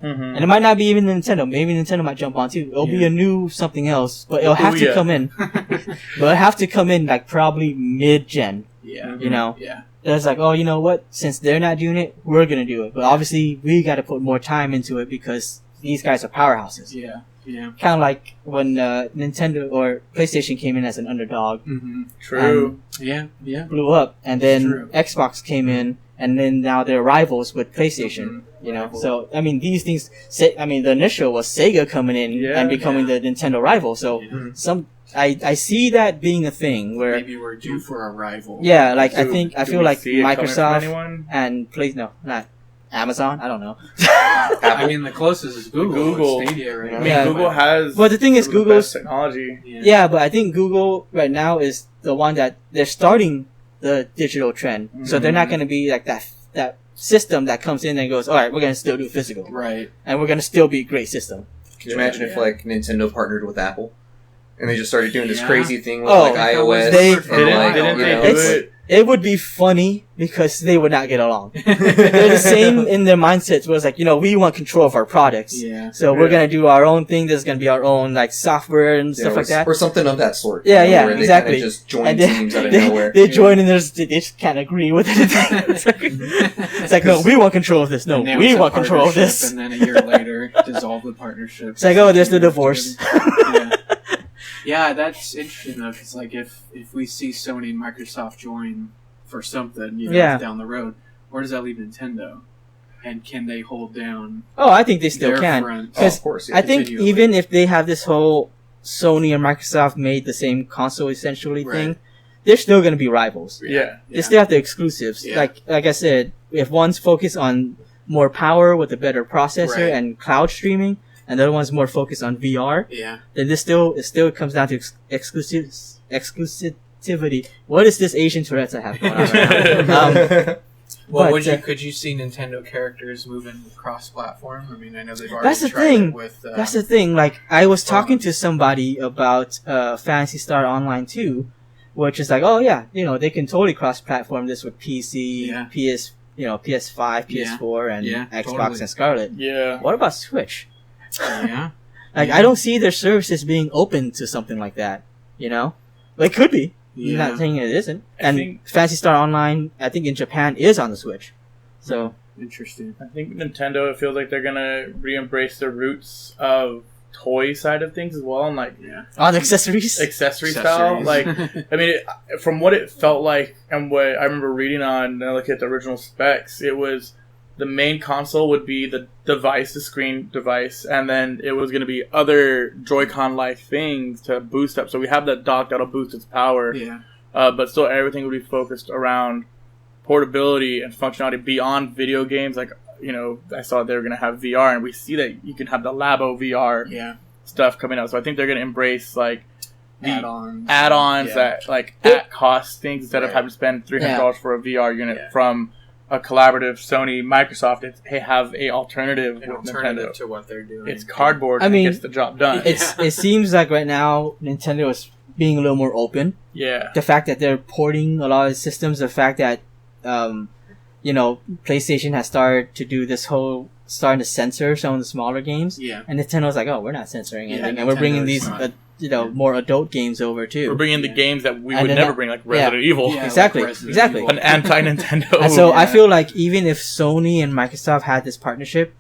S2: and it might not be even Nintendo. Maybe Nintendo might jump on too. It'll be a new something else, but it'll have to come in. But it'll have to come in like probably mid-gen.
S1: Yeah,
S2: Yeah. It's like, oh, you know what? Since they're not doing it, we're gonna do it. But obviously, we got to put more time into it because these guys are powerhouses.
S1: Yeah.
S2: Kind of like when Nintendo or PlayStation came in as an underdog.
S4: True.
S2: Blew up, and then Xbox came in, and then now they're rivals with PlayStation. So I mean, these things. The initial was Sega coming in and becoming the Nintendo rival. So I see that being a thing where
S1: maybe we're due for a rival.
S2: Yeah, like I feel like Microsoft and not Amazon. I don't know.
S1: I mean, the closest is Google. Stadia right now.
S4: I mean, Google has.
S2: But the thing is, Google's
S4: technology.
S2: Yeah, but I think Google right now is the one that they're starting the digital trend. So they're not going to be like that system that comes in and goes, all right, we're going to still do physical,
S1: right? And
S2: we're going to still be a great system.
S3: Could you imagine if like Nintendo partnered with Apple? And they just started doing this crazy thing with iOS.
S2: It would be funny because they would not get along. They're the same in their mindsets where it's like, we want control of our products.
S1: Yeah.
S2: So we're going to do our own thing. There's going to be our own like software and stuff like that.
S3: Or something of that sort.
S2: Yeah,
S3: where
S2: exactly.
S3: They just join teams out of nowhere.
S2: They join and they just can't agree with it. It's like, no, we want control of this. No, we want control of this.
S1: And then a year later, dissolve the partnership.
S2: It's like, there's the divorce.
S1: Yeah, that's interesting though, because like if we see Sony and Microsoft join for something, down the road, where does that leave Nintendo? And can they hold down?
S2: Oh, I think they still can.
S1: Front?
S2: Because I think even if they have this whole Sony and Microsoft made the same console essentially
S1: Right.
S2: thing, they're still going to be rivals.
S4: Yeah.
S2: They still have the exclusives.
S1: Yeah.
S2: Like I said, if one's focused on more power with a better processor
S1: Right.
S2: and cloud streaming, and the other one's more focused on VR,
S1: Yeah.
S2: then it still comes down to exclusivity. What is this Asian Tourette's I have going on right now?
S1: Well,
S2: But,
S1: could you see Nintendo characters moving cross-platform? I mean, I know they've already
S2: That's the
S1: tried
S2: thing.
S1: it with.
S2: That's the thing. Like, I was talking to somebody about Phantasy Star Online 2, which is like, oh yeah, they can totally cross-platform this with PC,
S1: Yeah.
S2: PS5, PS4, and
S1: Yeah,
S2: Xbox
S1: totally.
S2: and Scarlet.
S4: Yeah.
S2: What about Switch?
S1: Yeah.
S2: Like,
S1: Yeah.
S2: I don't see their services being open to something like that. Like, could be. I'm
S1: Yeah.
S2: not saying it isn't.
S4: I
S2: And
S4: think-
S2: Phantasy Star Online, I think in Japan, is on the Switch. So,
S1: Interesting.
S4: I think Nintendo, it feels like they're gonna re-embrace the roots of toy side of things as well, and like
S1: Yeah.
S2: on accessories.
S4: accessory style. Like, I mean, from what it felt like and what I remember reading on, and I look at the original specs, it was the main console would be the device, the screen device, and then it was going to be other Joy-Con-like things to boost up. So we have that dock that'll boost its power,
S1: Yeah.
S4: but still everything would be focused around portability and functionality beyond video games. Like, I saw they were going to have VR, and we see that you can have the Labo VR
S1: Yeah.
S4: stuff coming out. So I think they're going to embrace like the
S1: Add-ons.
S4: add-ons that like at cost things instead of
S1: Right.
S4: having to spend $300 for a VR unit
S1: Yeah.
S4: from a collaborative Sony Microsoft. It's have a alternative
S1: An
S4: with
S1: alternative
S4: Nintendo.
S1: to what they're doing.
S4: It's cardboard.
S2: I
S4: and
S2: mean,
S4: it gets the job done.
S2: It seems like right now Nintendo is being a little more open.
S4: Yeah.
S2: The fact that they're porting a lot of systems, the fact that PlayStation has started to do this whole starting to censor some of the smaller games,
S1: Yeah.
S2: and Nintendo's like, oh, we're not censoring
S1: Yeah,
S2: anything, and we're bringing
S1: Nintendo's
S2: these
S1: not.
S2: more adult games over too.
S4: We're bringing the
S1: Yeah.
S4: games that we
S2: And
S4: would
S2: then
S4: never
S2: that-
S4: bring, like Resident Evil.
S1: Yeah,
S2: Exactly,
S1: like Resident
S2: exactly.
S1: Evil.
S4: An anti-Nintendo.
S2: And so I
S1: Yeah.
S2: feel like even if Sony and Microsoft had this partnership,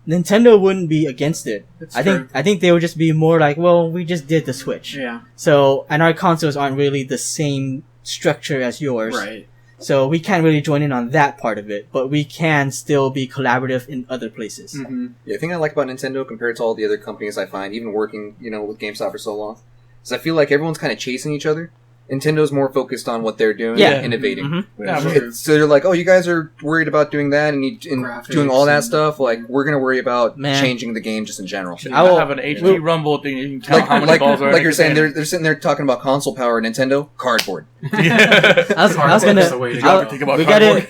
S2: Nintendo wouldn't be against it.
S1: That's
S2: I
S1: true.
S2: think they would just be more like, well, we just did the Switch,
S1: Yeah.
S2: so and our consoles aren't really the same structure as yours,
S1: Right.
S2: so we can't really join in on that part of it, but we can still be collaborative in other places.
S1: Mm-hmm.
S3: Yeah, the thing I like about Nintendo compared to all the other companies I find, even working, with GameStop for so long, is I feel like everyone's kind of chasing each other. Nintendo's more focused on what they're doing
S2: Yeah.
S3: and innovating.
S2: Mhm.
S4: Yeah,
S3: So they're like, oh, you guys are worried about doing that and
S1: Graphics
S3: doing all that
S1: and-
S3: stuff. Like, we're going to worry about
S2: Man.
S3: changing the game just in general.
S2: I will-
S4: have an HD Rumble thing. You can count how many
S3: Like
S4: balls are in
S3: like
S4: a
S3: you're saying,
S4: container.
S3: they're sitting there talking about console power. Nintendo cardboard.
S4: Yeah.
S2: I was
S1: Cardboard's
S2: gonna.
S1: the way to
S4: Did you ever
S1: go.
S4: think about
S2: we
S4: cardboard?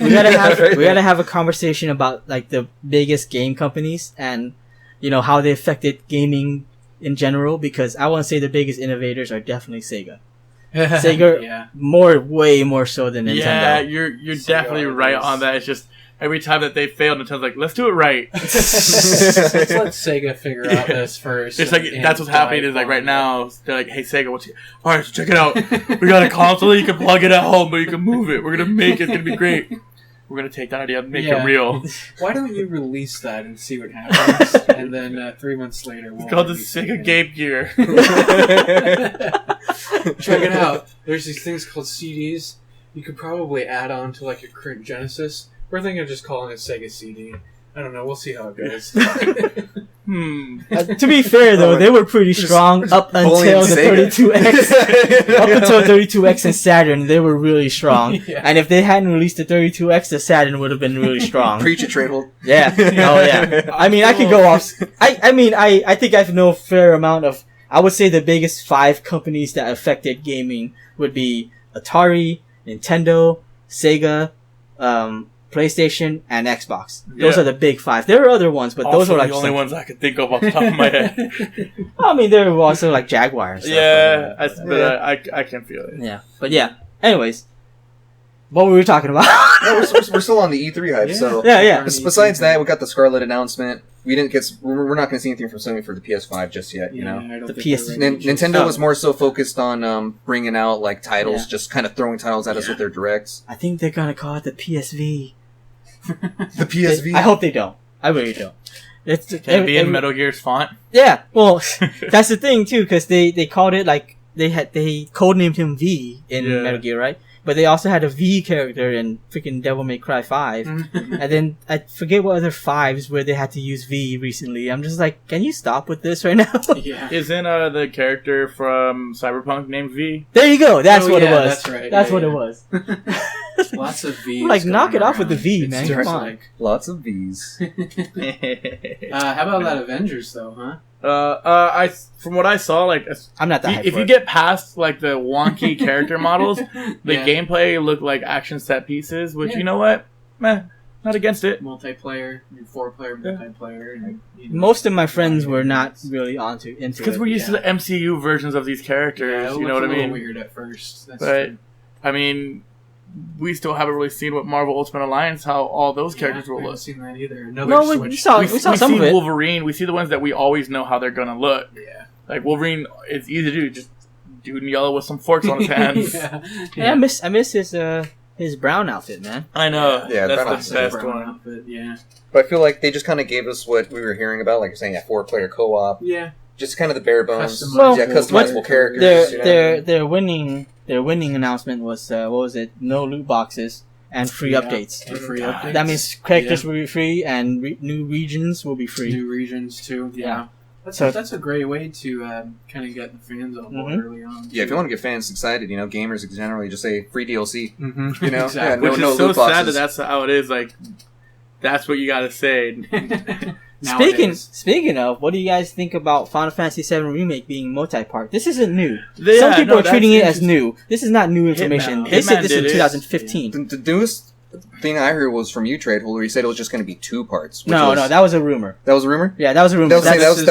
S2: gotta have a conversation about like the biggest game companies and how they affected gaming in general, because I want to say the biggest innovators are definitely Sega. Sega,
S1: Yeah.
S2: way more so than Nintendo.
S4: Yeah, you're
S1: Sega
S4: definitely right
S1: is-
S4: on that. It's just every time that they fail, Nintendo's like, let's do it right.
S1: Let's let Sega figure out
S4: Yeah.
S1: this first.
S4: It's like
S1: and
S4: that's what's happening.
S1: dive
S4: Is like
S1: on
S4: right
S1: it.
S4: now they're like, "Hey Sega, what's all right? So check it out. We got a console. You can plug it at home, but you can move it. We're gonna make it. It's gonna be great. We're gonna take that idea and make
S1: Yeah.
S4: it real.
S1: Why don't you release that and see what happens? And then 3 months later, we'll
S4: It's called the
S1: release
S4: Sega
S1: it.
S4: Game Gear.
S1: Check it out. There's these things called CDs. You could probably add on to like your current Genesis. We're thinking of just calling it Sega CD. I don't know. We'll see how it goes.
S2: To be fair though, they were pretty strong up until the
S3: bullying
S2: 32X. Up until 32X and Saturn, they were really strong.
S1: Yeah.
S2: And if they hadn't released the 32X, the Saturn would have been really strong.
S3: Preach it, Tradehold.
S2: Yeah. Oh yeah. I mean, I could go off. I think I know a fair amount of. I would say the biggest 5 companies that affected gaming would be Atari, Nintendo, Sega, PlayStation, and Xbox. Those
S4: Yeah.
S2: are the big 5. There are other ones, but those
S4: Also
S2: are like
S4: the only
S2: some-
S4: ones I could think of off the top of my head.
S2: I mean, there were also like Jaguar and stuff.
S4: Yeah,
S2: but,
S4: I can feel it.
S2: yeah. But yeah. Anyways, what were we talking about?
S3: No, we're still on the E3 hype.
S1: Yeah.
S3: So
S2: Yeah.
S3: besides that, we got the Scarlet announcement. We didn't get. We're not going to see anything from Sony for the PS5 just yet. You know.
S1: I don't
S2: The
S1: think
S2: PS
S1: they're ready to
S3: Nintendo
S2: Oh.
S3: was more so focused on bringing out like titles,
S2: Yeah.
S3: just kind of throwing titles at us
S1: Yeah.
S3: with their directs.
S2: I think they're gonna call it the PSV.
S3: The PSV.
S2: I hope they don't. I really don't. It's
S4: Can it be in Metal Gear's font?
S2: Yeah, well, that's the thing too, because they called it like they codenamed him V in
S4: Yeah.
S2: Metal Gear, right? but they also had a V character in freaking Devil May Cry 5. And then I forget what other 5s where they had to use V recently. I'm just like, can you stop with this right now?
S1: Yeah.
S4: Isn't the character from Cyberpunk named V?
S2: There you go. That's what it
S1: yeah,
S2: was.
S1: That's right.
S2: That's
S1: Yeah,
S2: what
S1: yeah.
S2: it was.
S1: Lots of V's.
S2: Like, knock
S1: going
S2: it off with the
S1: around.
S2: V,
S1: It's
S2: man.
S1: just
S2: Come on.
S1: like-
S3: Lots of V's.
S1: how about that Avengers though, huh?
S4: From what I saw, like
S2: I'm not that hyped
S4: if
S2: for
S4: you
S2: it.
S4: get past like the wonky character models, the
S1: Yeah.
S4: gameplay looked like action set pieces. Which
S1: Yeah.
S4: you know what, meh, not against it.
S1: Multiplayer, 4-player multiplayer. And,
S2: Most of my friends were not really into
S4: Because
S2: it.
S4: we're used to the MCU versions of these characters.
S1: Yeah, it
S4: you know what I
S1: looked a little
S4: mean?
S1: Weird at first. That's
S4: But
S1: true.
S4: I mean, we still haven't really seen what Marvel Ultimate Alliance, how all those characters
S1: I
S4: will
S1: haven't
S4: look.
S1: seen that either. Another
S2: No, we
S1: Switch.
S2: saw
S4: we
S2: some
S4: see
S2: of it.
S4: Wolverine. We see the ones that we always know how they're gonna look.
S1: Yeah.
S4: Like Wolverine, it's easy to do. Just dude in yellow with some forks on his hands.
S1: yeah.
S2: Yeah, I miss his brown outfit, man.
S4: I know.
S3: Yeah,
S4: that's
S3: that's
S4: the
S3: the
S4: best
S1: Brown
S4: one.
S1: outfit, yeah.
S3: But I feel like they just kind of gave us what we were hearing about, like you're saying, 4-player co-op.
S1: Yeah.
S3: Just kind of the bare bones.
S1: Customizable
S3: Yeah, customizable
S2: what-
S3: characters. you know?
S2: Their winning announcement was what was it? No loot boxes and free
S1: Yeah.
S2: updates.
S1: And free
S4: God.
S1: updates.
S2: That means characters will be free and new regions will be free.
S1: New regions too. Yeah.
S2: Yeah.
S1: That's a great way to kind of get the fans on board
S2: Mhm.
S1: early on.
S3: Yeah, if you want to get fans excited, gamers generally just say free DLC.
S1: Mm-hmm.
S3: You know?
S1: exactly.
S3: Yeah,
S4: Which
S3: no
S4: is so
S3: loot
S4: sad that
S3: boxes.
S4: that's how it is. Like, that's what you gotta say.
S2: Speaking of, what do you guys think about Final Fantasy VII Remake being multi-part? This isn't new.
S4: Yeah,
S2: Some people
S4: no,
S2: are treating
S4: that's
S2: it as new. This is not new information. They said
S4: Hitman
S2: this in
S4: did it.
S2: 2015.
S3: The newest thing I heard was from you, Trade Holder. He said it was just going to be 2 parts. which
S2: No,
S3: was,
S2: that was a rumor.
S3: that was a rumor.
S2: Yeah, that was a rumor.
S3: That was-
S2: That's-
S3: that was the-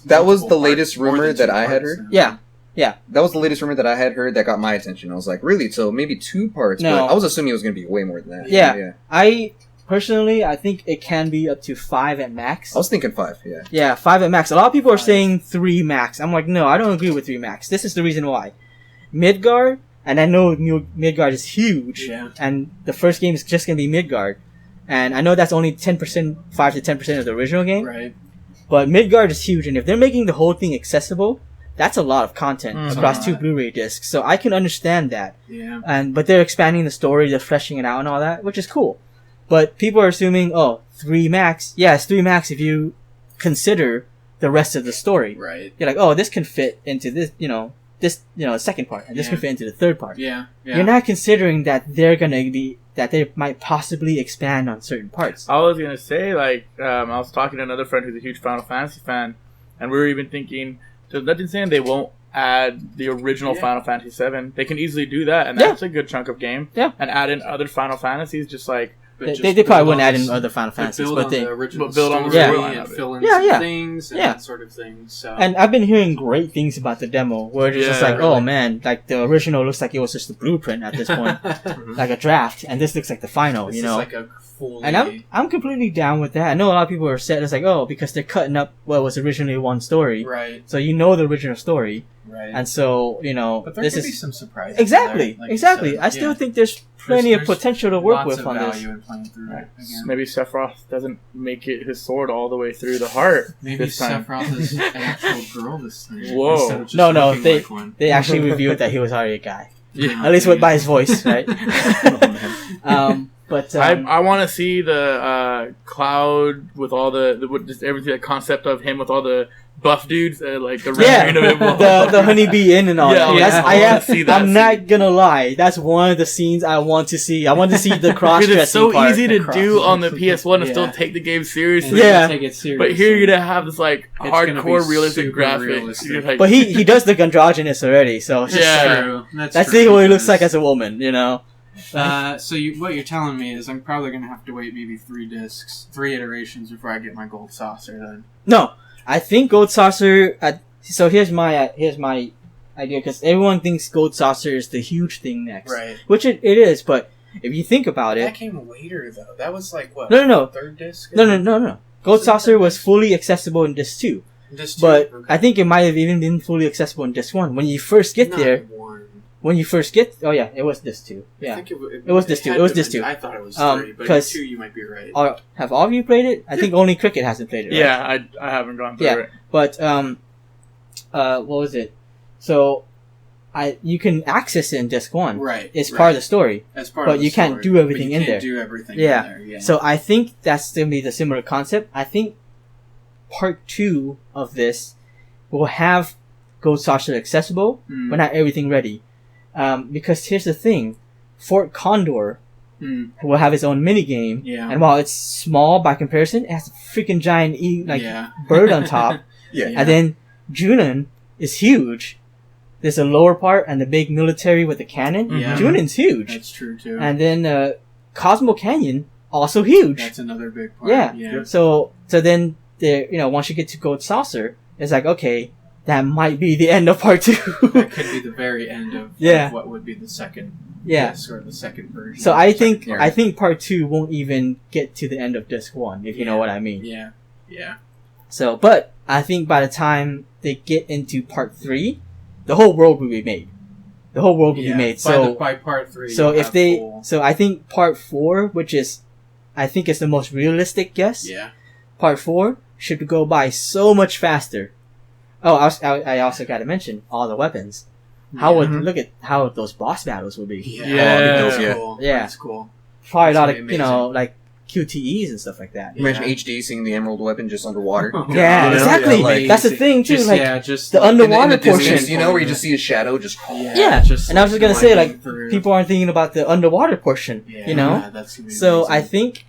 S3: that was the latest rumor that I had heard.
S2: Yeah.
S3: That was the latest rumor that I had heard that got my attention. I was like, really? So maybe 2 parts?
S2: No.
S3: But I was assuming it was going to be way more than that.
S2: Yeah. I think it can be up to 5 at max.
S3: I was thinking 5. Yeah.
S2: Yeah, 5 at max. A lot of people are
S1: 5.
S2: saying 3 max. I'm like, no, I don't agree with 3 max. This is the reason why. Midgard, and I know Midgard is huge,
S1: Yeah.
S2: and the first game is just going to be Midgard. And I know that's only 10%, 5 to 10% of the original game,
S1: Right.
S2: but Midgard is huge, and if they're making the whole thing accessible, that's a lot of content
S4: Mhm.
S2: across 2 Blu-ray discs. So I can understand that.
S1: Yeah.
S2: But they're expanding the story, they're fleshing it out and all that, which is cool. But people are assuming, 3 max. Yeah, it's 3 max if you consider the rest of the story.
S1: Right.
S2: You're like, oh, this can fit into this, the second part, and this can
S1: Yeah.
S2: fit into the third part.
S1: Yeah. Yeah.
S2: You're not considering that they might possibly expand on certain parts.
S4: I was gonna say, like, I was talking to another friend who's a huge Final Fantasy fan, and we were even thinking, there's nothing saying they won't add the original
S1: Yeah.
S4: Final Fantasy VII. They can easily do that, and
S2: Yeah.
S4: that's a good chunk of game.
S2: Yeah.
S4: And add in other Final Fantasies, just like
S1: But
S2: They,
S1: just
S2: they probably
S1: build
S2: wouldn't
S1: on
S2: add in
S1: this-
S2: other Final Fantasies,
S1: build
S2: but
S1: on
S2: they.
S1: the original
S4: but build on the
S1: story
S4: storyline
S1: and
S4: of it.
S1: fill in
S2: Yeah,
S1: some
S2: yeah.
S1: things and
S2: Yeah.
S1: that sort of thing. So
S2: And I've been hearing great things about the demo, where it's just
S4: Yeah,
S2: like,
S1: really.
S2: oh man, like the original looks like it was just a blueprint at this point, like a draft, and this looks like the final,
S1: this
S2: you
S1: is
S2: know.
S1: like a fully
S2: And I'm completely down with that. I know a lot of people are upset. It's like, oh, because they're cutting up what was originally one story,
S1: right,
S2: so you know the original story,
S1: right.
S2: and so
S1: but there
S2: this
S1: could be
S2: is
S1: some surprises.
S2: exactly,
S1: there, like you
S2: exactly.
S1: said.
S2: I still
S1: Yeah.
S2: think there's plenty of
S1: There's
S2: potential to work
S1: lots
S2: with
S1: of
S2: on this.
S1: value in playing through it again.
S4: maybe Sephiroth doesn't make it his sword all the way through the heart
S1: Maybe
S4: this time.
S1: Sephiroth is an actual girl this time.
S4: Whoa.
S1: instead of just
S2: No,
S1: looking
S2: they
S1: like one.
S2: they actually revealed that he was already a guy,
S4: Yeah.
S2: at least by his voice, right? But
S4: I want to see the Cloud with all with just everything, the concept of him with all the buff dudes, like the rendering of him.
S2: the honeybee inn and all
S4: Yeah,
S2: that.
S4: yeah,
S2: That's-
S4: I wanna see that
S2: I'm
S4: scene.
S2: not gonna lie. That's one of the scenes I want to see. I want to see the cross
S4: Because
S2: dressing
S4: it's so
S2: part.
S4: easy to
S1: across.
S4: do on the PS1 and
S1: Yeah.
S4: still take the game
S1: And
S4: seriously.
S2: Yeah.
S1: take it seriously.
S4: But here you're gonna have this like
S1: It's gonna
S4: hardcore
S1: be
S4: realistic
S1: super
S4: graphics.
S1: realistic.
S4: You're like,
S2: But he does look androgynous already, so it's just
S4: Yeah.
S2: like,
S1: True.
S2: that's
S1: true.
S2: what he looks like as a woman, you know.
S1: So what you're telling me is I'm probably gonna have to wait maybe 3 iterations before I get my gold saucer. Then
S2: No, I think Gold Saucer. So here's my idea, because everyone thinks Gold Saucer is the huge thing next,
S1: right.
S2: which it is. But if you think about
S1: That
S2: it,
S1: came later though. That was like what?
S2: No.
S1: Third disc.
S2: no. Gold
S1: Was it
S2: Saucer
S1: third
S2: was
S1: disc?
S2: fully accessible in disc 2.
S1: Disc two?
S2: But
S1: Okay.
S2: I think it might have even been fully accessible in disc 1. When you first get
S1: Not
S2: there,
S1: one.
S2: oh yeah, it was disc 2.
S1: I
S2: Yeah.
S1: think
S2: It was disc two.
S1: had
S2: It was
S1: to
S2: disc
S1: been-
S2: two.
S1: I thought it was 3, but
S2: 'cause-
S1: 2 you might be right.
S2: Have all of you played it? I think only Cricket hasn't played it, right?
S4: yeah, I haven't gone through
S2: Yeah.
S4: it.
S2: But, what was it? So, you can access it in disc 1.
S1: Right.
S2: It's part of the story.
S1: As part
S2: but
S1: of the
S2: you can't
S1: story,
S2: do everything
S1: but you
S2: in
S1: can't
S2: there.
S1: do everything
S2: Yeah.
S1: in there. Yeah.
S2: So I think that's going to be the similar concept. I think part 2 of this will have Ghost Saucer accessible, but not everything ready. Because here's the thing. Fort Condor will have its own minigame.
S1: Yeah.
S2: And while it's small by comparison, it has a freaking giant bird on top.
S3: Yeah.
S2: And then Junon is huge. There's a lower part and the big military with the cannon.
S1: Yeah.
S2: Junon's huge.
S1: That's true too.
S2: And then Cosmo Canyon, also huge.
S1: That's another big part.
S2: Yeah.
S1: Yeah.
S2: So then once you get to Gold Saucer, it's like, okay, that might be the end of part 2.
S1: That could be the very end of what would be the second disc or the second version.
S2: So I think part 2 won't even get to the end of disc 1, if you know what I mean.
S1: Yeah. Yeah.
S2: So, but I think by the time they get into part 3, the whole world will be made. The whole world will be made. So
S1: by part 3,
S2: so I think part 4, which is, I think is the most realistic guess.
S1: Yeah.
S2: Part 4 should go by so much faster. Oh, I also got to mention all the weapons. Look at how those boss battles will be.
S1: That's cool.
S2: Yeah.
S1: That's cool.
S2: Probably a lot of
S1: amazing.
S2: like QTEs and stuff like that.
S3: Imagine HD seeing the Emerald Weapon just underwater.
S2: Yeah, exactly.
S3: Yeah, like,
S2: that's the thing too.
S1: Just
S2: the underwater
S3: in the distance,
S2: portion.
S3: where you just see a shadow just.
S2: Yeah. And I was just gonna say, people aren't thinking about the underwater portion.
S1: Yeah, that's gonna be
S2: so
S1: amazing.
S2: I think.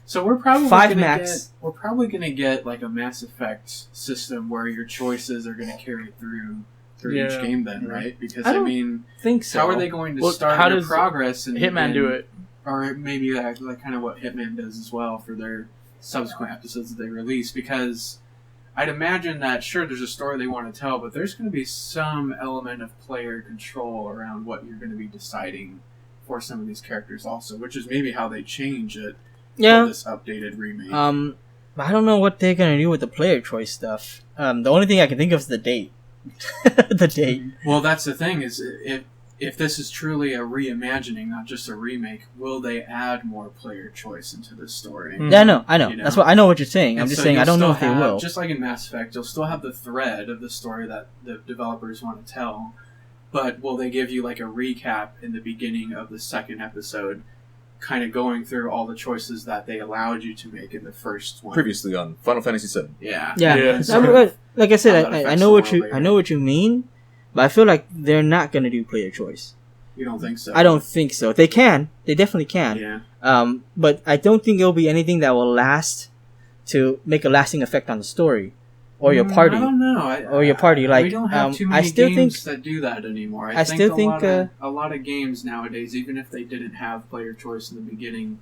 S1: So we're probably
S2: 5 max.
S1: We're probably gonna get like a Mass Effect system where your choices are gonna carry through each game, then, right? Because
S2: I don't think so.
S1: how are they going to start
S4: how
S1: their
S4: does
S1: progress?
S4: Hitman do it?
S1: Or maybe like kind of what Hitman does as well for their subsequent episodes that they release. Because I'd imagine that there's a story they want to tell, but there's going to be some element of player control around what you're going to be deciding for some of these characters, also, which is maybe how they change it. For this updated remake.
S2: I don't know what they're gonna do with the player choice stuff. The only thing I can think of is the date. The date.
S1: Well, that's the thing, is if this is truly a reimagining, not just a remake, will they add more player choice into this story?
S2: Yeah, I know. That's what I know what you're saying. I'm just saying I don't know if they will.
S1: Just like in Mass Effect, you'll still have the thread of the story that the developers want to tell, but will they give you like a recap in the beginning of the second episode, kind of going through all the choices that they allowed you to make in the first one?
S3: Previously on Final Fantasy VII.
S1: Yeah.
S2: Like I said, I know what
S1: later.
S2: I know what you mean, but I feel like they're not gonna do player choice.
S1: You don't think so?
S2: I don't think so. They can. They definitely can.
S1: Yeah.
S2: But I don't think it'll be anything that will last to make a lasting effect on the story or your party.
S1: I don't know.
S2: Or your party. Like,
S1: we don't have too many games that do that anymore. I still think a lot of games nowadays, even if they didn't have player choice in the beginning,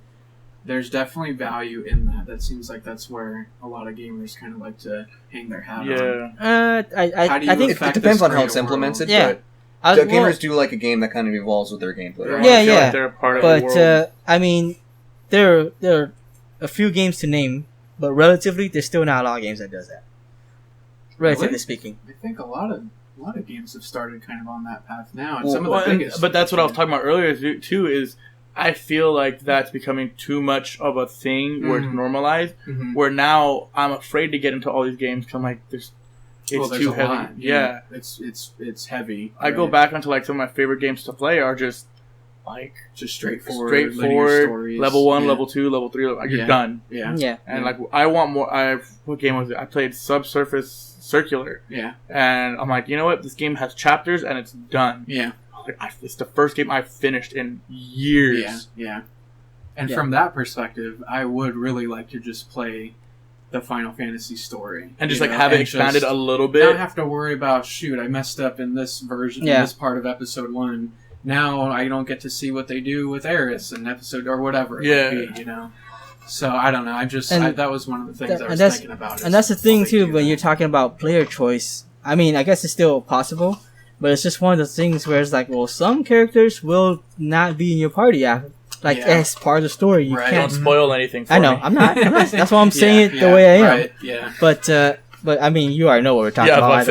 S1: there's definitely value in that. That seems like that's where a lot of gamers kind of like to hang their hat on.
S2: I think
S3: it depends on how it's implemented.
S2: Yeah.
S3: But gamers do like a game that kind of evolves with their gameplay.
S4: Right?
S2: Yeah.
S4: Like they're a part of the world.
S2: I mean, there are a few games to name, but relatively, there's still not a lot of games that does that. Relatively speaking,
S1: I think a lot of games have started kind of on that path now, and some of the biggest.
S4: But that's what I was talking about earlier too. Is I feel like that's becoming too much of a thing where it's normalized. Mm-hmm. Where now I'm afraid to get into all these games because I'm like, it's too heavy.
S1: Lot. Yeah, it's heavy.
S4: I go back onto like some of my favorite games to play are just like
S1: straightforward
S4: linear
S1: stories.
S4: Level 1, level 2, level 3. You're done.
S2: Yeah.
S4: And like I want more. What game was it? I played Subsurface Circular.
S1: Yeah.
S4: And I'm like, you know what? This game has chapters and it's done.
S1: Yeah.
S4: It's the first game I've finished in years.
S1: Yeah. And from that perspective, I would really like to just play the Final Fantasy story.
S4: And just have it expanded a little bit.
S1: Not have to worry about, I messed up in this version, in this part of episode 1. Now I don't get to see what they do with Aeris in episode or whatever it might be, So I don't know. That was one of the things I was thinking about.
S2: And that's the thing too. When you're talking about player choice, I mean, I guess it's still possible, but it's just one of those things where it's like, well, some characters will not be in your party as part of the story. You can't.
S4: Don't spoil anything. For
S2: I know.
S4: me.
S2: I'm not. That's why I'm saying it the way I am.
S1: Right, yeah.
S2: But I mean, you already know what we're talking about.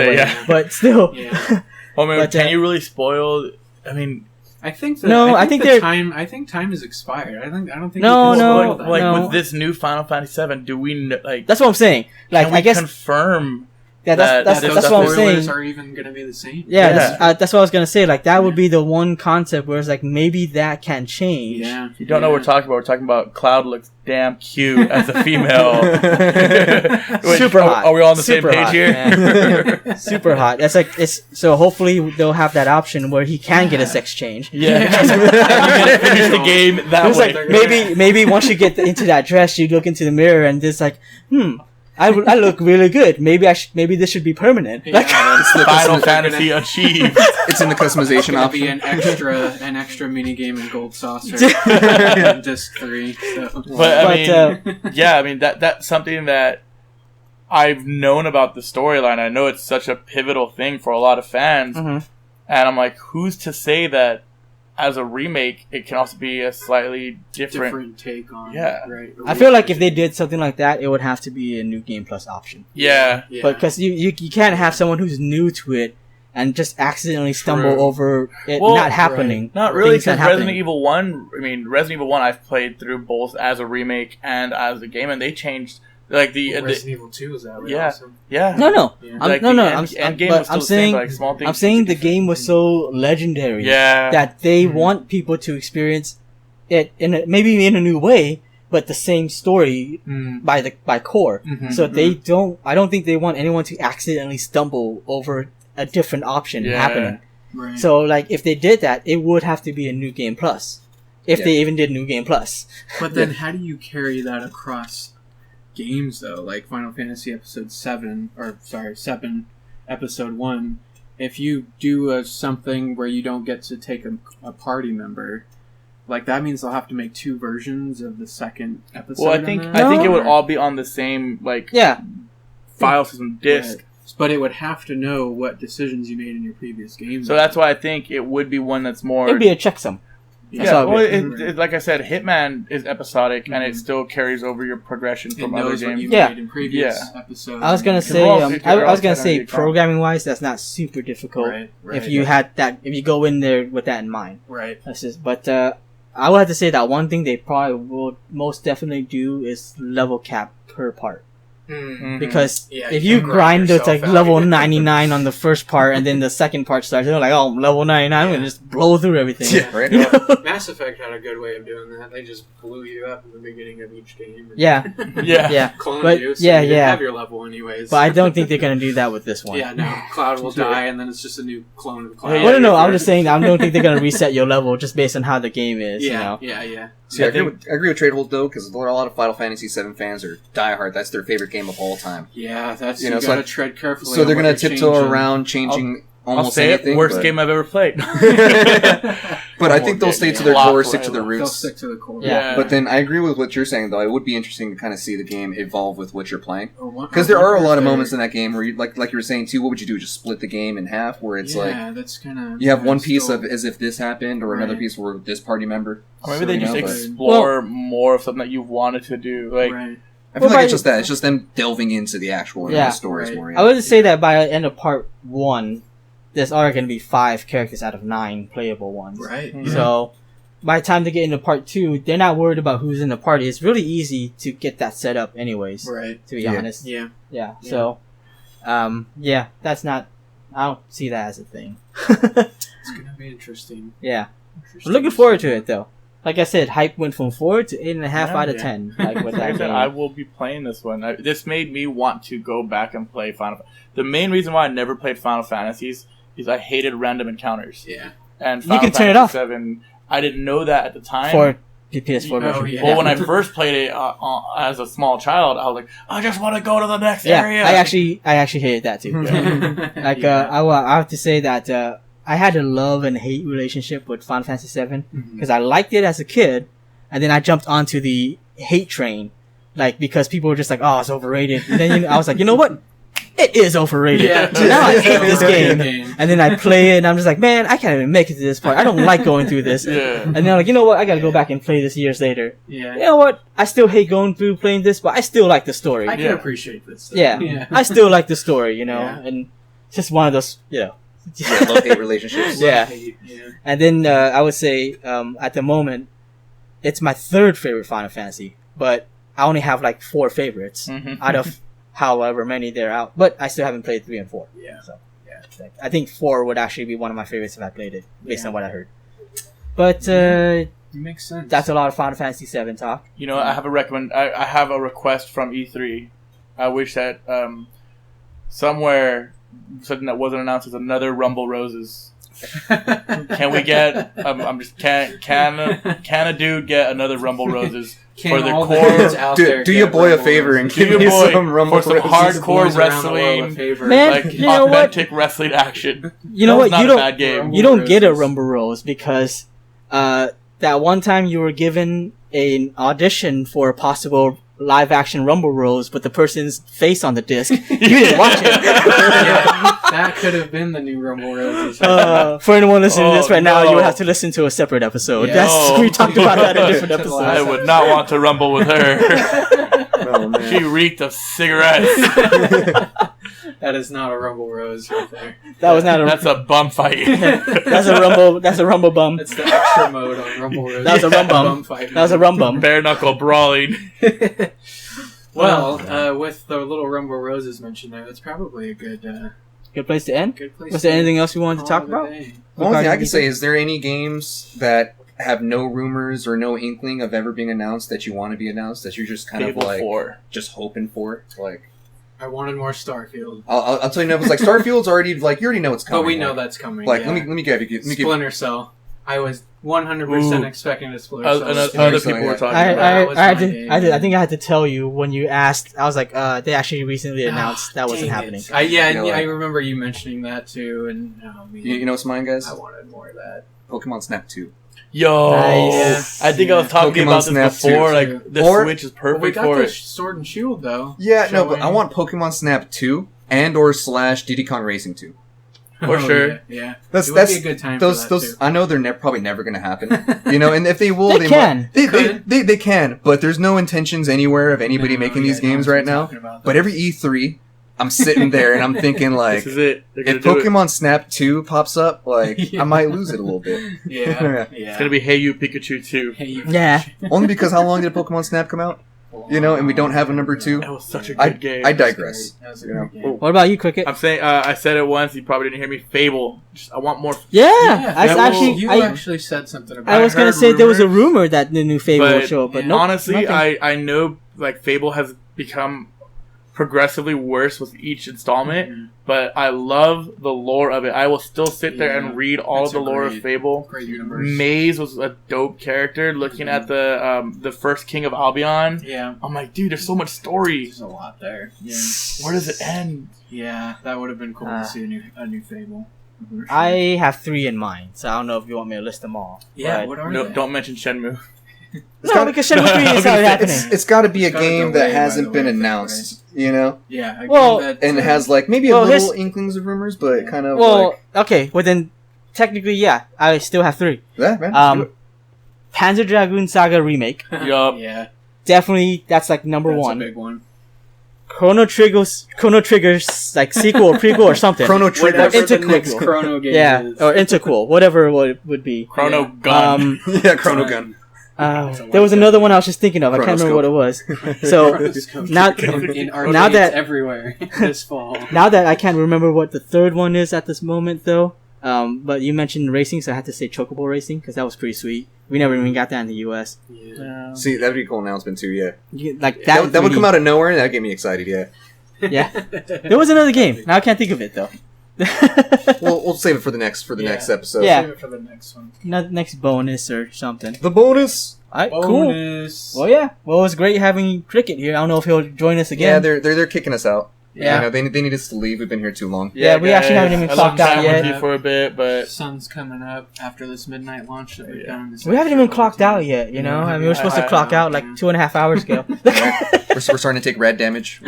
S2: But still.
S4: Yeah. Well, I mean, can you really spoil? I mean.
S1: I think time is expired. I don't think
S2: no.
S4: With this new Final Fantasy VII, do we like?
S2: That's what I'm saying. Like,
S4: can we
S2: I guess
S4: confirm
S2: Yeah, that's
S1: Those
S2: what I'm
S1: spoilers
S2: saying.
S1: are even going to be the same.
S2: Yeah, that's what I was gonna say. Like that would be the one concept where it's like maybe that can change.
S1: Yeah.
S4: If you don't know what we're talking about, we're talking about Cloud looks damn cute as a female. Wait,
S2: Super hot.
S4: Are we all on the
S2: Super
S4: same page
S2: hot,
S4: here?
S2: Super hot. That's like it's so. Hopefully they'll have that option where he can get a sex change.
S4: Yeah. You're gonna finish the game that
S2: It's
S4: way.
S2: like maybe once you get into that dress, you look into the mirror and it's like, I look really good. Maybe maybe this should be permanent.
S1: Yeah,
S3: It's the
S4: Final
S3: custom-
S4: Fantasy achieved.
S3: It's in the customization
S1: It'll be
S3: option.
S1: an extra mini game in Gold Saucer in Disc 3. So.
S4: But I mean, yeah, I mean that's something that I've known about the storyline. I know it's such a pivotal thing for a lot of fans, and I'm like, who's to say that as a remake, it can also be a slightly different
S1: take on
S4: Yeah.
S1: right.
S2: I feel like if they did something like that, it would have to be a new game plus option.
S4: Yeah.
S2: But because you can't have someone who's new to it and just accidentally stumble
S4: True.
S2: over it
S4: Well,
S2: not happening.
S4: Not really,
S2: Things not
S4: because Resident
S2: happening.
S4: Evil 1, I mean, Resident Evil 1 I've played through both as a remake and as a game, and they changed, like,
S1: Resident Evil 2 is that way
S4: Yeah.
S1: also.
S4: yeah.
S2: No.
S1: Yeah.
S4: Like,
S2: I'm
S4: game was still the same, but, like, small things
S2: I'm saying the
S4: different.
S2: game was so legendary
S4: Yeah.
S2: that they want people to experience it maybe in a new way, but the same story by core.
S1: Mhm.
S2: So I don't think they want anyone to accidentally stumble over a different option
S4: Yeah.
S2: happening.
S1: Right.
S2: So like if they did that, it would have to be a new game plus. If
S3: Yeah.
S2: they even did new game plus.
S1: But then how do you carry that across games though? Like Final Fantasy Seven Episode 1, if you do something where you don't get to take a party member, like that means they'll have to make 2 versions of the second episode.
S4: Well, I
S1: in
S4: think
S1: that?
S4: I think it
S2: No.
S4: would all be on the same, like,
S2: Yeah.
S4: file system disc.
S1: Right. But it would have to know what decisions you made in your previous games.
S4: So that's why I think it would be one that's more...
S2: It'd be a checksum.
S1: Yeah.
S2: That's all
S4: well,
S2: it
S4: like I said, Hitman is episodic, and it
S1: Mhm.
S4: still carries over your progression
S1: It
S4: from other
S1: knows what
S4: games.
S1: you
S2: Yeah.
S1: made in previous
S4: Yeah.
S1: episodes.
S2: I was gonna
S1: and-
S2: say
S4: all-
S2: I was
S4: they're all
S2: gonna
S4: set
S2: say
S4: on the account.
S2: programming wise that's not super difficult
S1: Right,
S2: if you had that if you go in there with that in mind.
S1: right.
S2: That's just but I would have to say that one thing they probably will most definitely do is level cap per part.
S4: Mhm.
S2: Because
S1: Yeah,
S2: if
S1: you
S2: you
S1: can
S2: grind
S1: grind
S2: it to like
S1: yourself out.
S2: level 99 on the first part and then the second part starts, you're like, oh, level 99, I'm gonna just blow through everything.
S3: Yeah, right.
S2: You know?
S1: Mass Effect had a good way of doing that. They just blew you up in the beginning of each game. And
S2: Yeah,
S4: Yeah.
S2: yeah.
S1: cloned
S2: But-
S1: you, so
S2: yeah,
S1: you didn't
S2: yeah.
S1: have your level anyways.
S2: But I don't think they're gonna do that with this one.
S1: Yeah, no. Cloud will die, and then it's just a new clone of Cloud.
S4: Yeah,
S2: Well, no,
S4: yeah.
S2: I'm just saying I don't think they're gonna reset your level just based on how the game is.
S1: Yeah,
S2: You know?
S1: yeah.
S3: See, I agree with Tradehold though, because there are a lot of Final Fantasy VII fans are diehard. That's their favorite game of all time.
S1: Yeah, that's
S3: You
S1: you,
S3: know, so
S1: gotta
S3: I-
S1: tread carefully.
S3: So they're
S1: on
S3: gonna
S1: what you're
S3: tiptoe
S1: changing.
S3: around changing
S4: I'll
S3: almost
S4: say
S3: anything.
S4: it, worst
S3: but,
S4: game I've ever played.
S3: but I think they'll stay to their
S4: Lot
S3: core,
S4: for
S3: stick to their
S4: Halo.
S1: They'll
S3: roots.
S1: stick to the core.
S2: Yeah.
S3: But then I agree with what you're saying, though. It would be interesting to kind of see the game evolve with what you're playing.
S1: Because
S3: Because there are a lot of moments in that game where, you, like you were saying too, what would you do? Just split the game in half, where it's like
S1: that's kind of
S3: you have one piece of as if this happened, or another
S1: Right.
S3: piece where this party member.
S4: Or maybe
S3: So,
S4: they
S3: you
S4: just
S3: know, but
S4: explore more of something that you've wanted to do. Like,
S1: right.
S3: I feel
S2: Well,
S3: like it's
S2: by-
S3: just that. It's just them delving into the actual
S2: Yeah.
S3: stories
S1: Right.
S3: more.
S2: I would say that by the end of part 1, there's already going to be 5 characters out of 9 playable ones.
S1: Right.
S4: Mhm.
S2: So by the time they get into part 2, they're not worried about who's in the party. It's really easy to get that set up anyways,
S1: Right.
S2: to be
S3: Yeah.
S2: honest.
S1: Yeah.
S2: Yeah.
S1: Yeah.
S2: So, that's not, I don't see that as a thing.
S1: It's gonna be interesting.
S2: Yeah. I'm looking forward to it though. Like I said, hype went from 4 to 8.5
S4: Yeah.
S2: out of 10. Like with
S4: like
S2: that
S4: I said,
S2: game.
S4: I will be playing this one. This made me want to go back and play Final. The main reason why I never played Final Fantasies is I hated random encounters.
S1: Yeah.
S4: And
S2: You
S4: Final
S2: can turn it
S4: Fantasy
S2: off.
S4: 7, I didn't know that at the time.
S2: For the PS4
S1: Oh,
S2: version.
S1: yeah.
S4: Well, when I first played it as a small child, I was like, I just want to go to the next area.
S2: I actually hated that too. Like
S1: Yeah.
S2: I have to say that I had a love and hate relationship with Final Fantasy VII
S1: Mhm.
S2: because I liked it as a kid, and then I jumped onto the hate train, like because people were just like, "Oh, it's overrated." And then I was like, you know what? It is overrated.
S1: Yeah.
S2: So now I hate this game.
S1: Game.
S2: And then I play it, and I'm just like, man, I can't even make it to this part. I don't like going through this.
S4: Yeah.
S2: And then I'm like, you know what? I gotta go back and play this years later.
S1: Yeah.
S2: You know what? I still hate going through playing this, but I still like the story.
S1: I can
S4: Yeah.
S1: appreciate this. Though.
S2: Yeah. I still like the story, you know,
S1: Yeah.
S2: and it's just one of those, you know.
S3: Yeah, love-hate relationships.
S2: Yeah.
S1: Yeah.
S2: And then I would say, at the moment, it's my 3rd favorite Final Fantasy, but I only have like 4 favorites
S4: Mhm.
S2: out of however many they're out. But I still haven't played 3 and 4.
S1: Yeah.
S2: So I think 4 would actually be one of my favorites if I played it, based on what I heard. But
S1: It makes sense.
S2: that's a lot of Final Fantasy 7 talk.
S4: You know, I have I have a request from E3. I wish that somewhere something that wasn't announced is another Rumble Roses. Can we get? I'm just can a dude get another Rumble Roses for the core?
S3: Do your boy a favor and give me some Rumble
S4: for some
S3: Roses.
S4: hardcore wrestling,
S2: Man,
S4: like
S2: you know what?
S4: authentic wrestling action.
S2: You know what?
S4: Not
S2: You
S4: a bad game.
S2: don't. You don't get a Rumble Rose because that one time you were given an audition for a possible live action Rumble Rose, but the person's face on the disc. You didn't watch it.
S1: Yeah, that could have been the new Rumble Roses.
S2: For anyone listening to this right now,
S4: no.
S2: you would have to listen to a separate episode.
S1: Yeah.
S2: We talked about that in a different episode.
S4: I would not want to rumble with her.
S3: Oh, man.
S4: She reeked of cigarettes.
S1: That is not a Rumble Rose right there.
S2: That was not a.
S4: That's a bum fight.
S2: That's a rumble. That's a rumble bum.
S1: That's the extra mode on Rumble Rose.
S2: That was a rum bum.
S1: fight.
S2: That was a rum bum.
S4: Bare knuckle brawling.
S1: Well, with the little Rumble Roses mentioned there, that's probably a good
S2: Good place to end.
S1: good place.
S2: Was there anything else you wanted to talk about?
S3: The only thing I can say is there any games that have no rumors or no inkling of ever being announced that you want to be announced that you're just kind
S4: Fable
S3: of like
S4: 4.
S3: just hoping for? Like,
S1: I wanted more Starfield,
S3: I'll tell you now, it's like Starfield's already like you already know it's coming.
S1: but we know
S3: like,
S1: that's coming.
S3: Like,
S1: yeah.
S3: let me give you.
S1: Splinter Cell. I was 100%
S4: Ooh.
S1: expecting a Splinter Cell.
S4: Other
S3: Splinter
S4: people were
S3: Cell,
S4: talking
S2: I
S4: about it.
S2: think I had to tell you when you asked. I was like, they actually recently announced that wasn't happening.
S1: I
S3: like-
S1: remember you mentioning that too, and
S3: You know what's mine, guys?
S1: I wanted more of that.
S3: Pokemon Snap 2.
S4: Yo,
S2: Nice.
S4: I think I was talking
S3: Pokemon
S4: about
S3: Snap
S4: this before.
S3: 2.
S4: Like, the
S3: Or-
S4: Switch is
S1: Well, we
S4: perfect
S1: got
S4: for
S1: the
S4: it.
S1: Sword and Shield though.
S3: Yeah, no, but
S1: showing.
S3: I want Pokemon Snap 2 and/or / Diddy Kong Racing 2.
S4: For sure.
S1: Yeah.
S3: That's
S1: It would be a good time
S3: those
S1: for that
S3: those.
S1: too.
S3: I know they're probably never going to happen. You know, and if they will,
S2: They can.
S3: They can, but there's no intentions anywhere of anybody making these games right now. But every E3, I'm sitting there and I'm thinking like,
S4: This is it. They're gonna
S3: if
S4: do it.
S3: Pokemon Snap 2 pops up, like
S1: Yeah.
S3: I might lose it a little bit.
S1: Yeah.
S4: It's gonna be Hey You Pikachu 2.
S1: Hey, you
S2: Yeah.
S3: Only because how long did Pokemon Snap come out? You know, and we don't have a number 2.
S4: That was such a good game.
S3: I digress.
S1: That was a
S3: You know.
S1: great game.
S2: What about you, Cricket?
S4: I'm saying, I said it once. You probably didn't hear me. Fable. I want more.
S2: Yeah,
S1: You
S2: I
S1: actually said something about.
S2: I was gonna
S4: heard
S2: say there was a
S4: rumors,
S2: rumor that the new Fable would
S4: but
S2: show up, but
S1: yeah.
S2: nope,
S4: Honestly,
S2: nothing.
S4: I know like Fable has become progressively worse with each installment,
S1: Mhm.
S4: but I love the lore of it. I will still sit there and read all
S1: It's
S4: the
S1: a
S4: lore of
S1: great-
S4: Fable.
S1: Great universe.
S4: Maze was a dope character. Looking at the first King of Albion,
S1: Yeah.
S4: I'm like, dude, there's so much story.
S1: There's a lot there. Yeah.
S4: Where does it end?
S1: Yeah, that would have been cool to see a new Fable. For sure.
S2: I have 3 in mind, so I don't know if you want me to list them all.
S1: Yeah,
S2: but-
S1: what are
S4: No,
S1: they?
S4: don't mention Shenmue.
S3: It's
S2: No,
S3: gotta-
S2: because Shenmue 3 is already happening.
S3: It's got to be a
S1: It's gotta
S3: game
S1: go
S3: that
S1: way, by
S3: hasn't
S1: the
S3: been
S1: way,
S3: announced, you know,
S1: Yeah.
S2: Well,
S3: and it has like maybe
S2: Well,
S3: a little
S2: his-
S3: inklings of rumors, but kind of
S2: Well,
S3: like
S2: okay, well then, technically, yeah, I still have 3.
S3: yeah, man. let's do it.
S2: Panzer Dragoon Saga Remake.
S4: Yup.
S1: Yeah.
S2: Definitely, that's like number
S1: That's
S2: 1.
S1: a big one.
S2: Chrono Trigger's like sequel or prequel or something.
S3: Chrono Trigger.
S1: Whatever the
S2: Interquel.
S1: next Chrono game
S2: Yeah,
S1: is.
S2: or interquel, whatever it would be.
S4: Chrono
S1: Yeah.
S4: Gun.
S3: Yeah, Chrono Gun.
S2: There was another one I was just thinking of. I can't remember what it was. So now,
S1: in arcades
S2: now that
S1: everywhere this fall.
S2: now that I can't remember what the third one is at this moment, though. But you mentioned racing, so I had to say Chocobo Racing because that was pretty sweet. We never even got that in the U.S.
S1: Yeah.
S3: See, that'd be a cool announcement too. Yeah,
S2: Like
S3: that would come out of nowhere, and that get me excited. Yeah.
S2: Yeah, there was another game. Now I can't think of it though.
S3: We'll save it for the next episode.
S2: Yeah.
S1: Save it for the next one.
S2: Next bonus or something.
S3: The bonus.
S2: Alright, cool.
S1: Bonus.
S2: Well, yeah. Well, it was great having Cricket here. I don't know if he'll join us
S3: Yeah,
S2: again.
S3: they're kicking us out.
S2: Yeah.
S3: You know, they need us to leave. We've been here too long.
S2: Yeah, we actually haven't even
S4: I love
S2: clocked out
S4: chatting
S2: yet.
S4: with you for a bit, but
S1: Sun's coming up after this midnight launch that we've done.
S2: We haven't even clocked out yet, you know? I mean, we're supposed to clock out like 2.5 hours ago.
S3: We're starting to take rad damage.
S4: we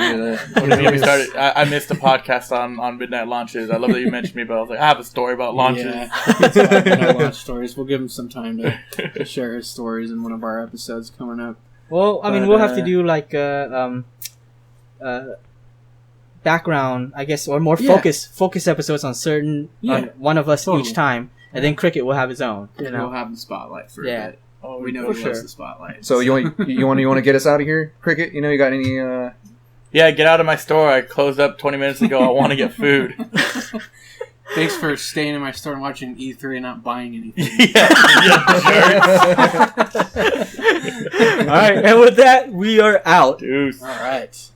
S4: started. I missed a podcast on midnight launches. I love that you mentioned me, but I was like, I have a story about launches.
S1: Yeah. Launch stories. We'll give him some time to share his stories in one of our episodes coming up.
S2: Well, I mean,
S1: But,
S2: we'll have to do like background, I guess, or more
S1: Yeah.
S2: focus episodes on certain
S1: Yeah.
S2: on one of us
S1: Totally.
S2: each time, and then Cricket will have his own. You
S1: We'll
S2: know,
S1: have the spotlight for
S2: Yeah.
S1: a bit. We know
S2: for
S1: he loves
S2: sure.
S1: the spotlight.
S3: So you want to get us out of here, Cricket? You know, you got any
S4: Yeah, get out of my store. I closed up 20 minutes ago. I want to get food.
S1: Thanks for staying in my store and watching E3 and not buying anything.
S2: All right, and with that, we are out.
S4: Deuce.
S1: All right.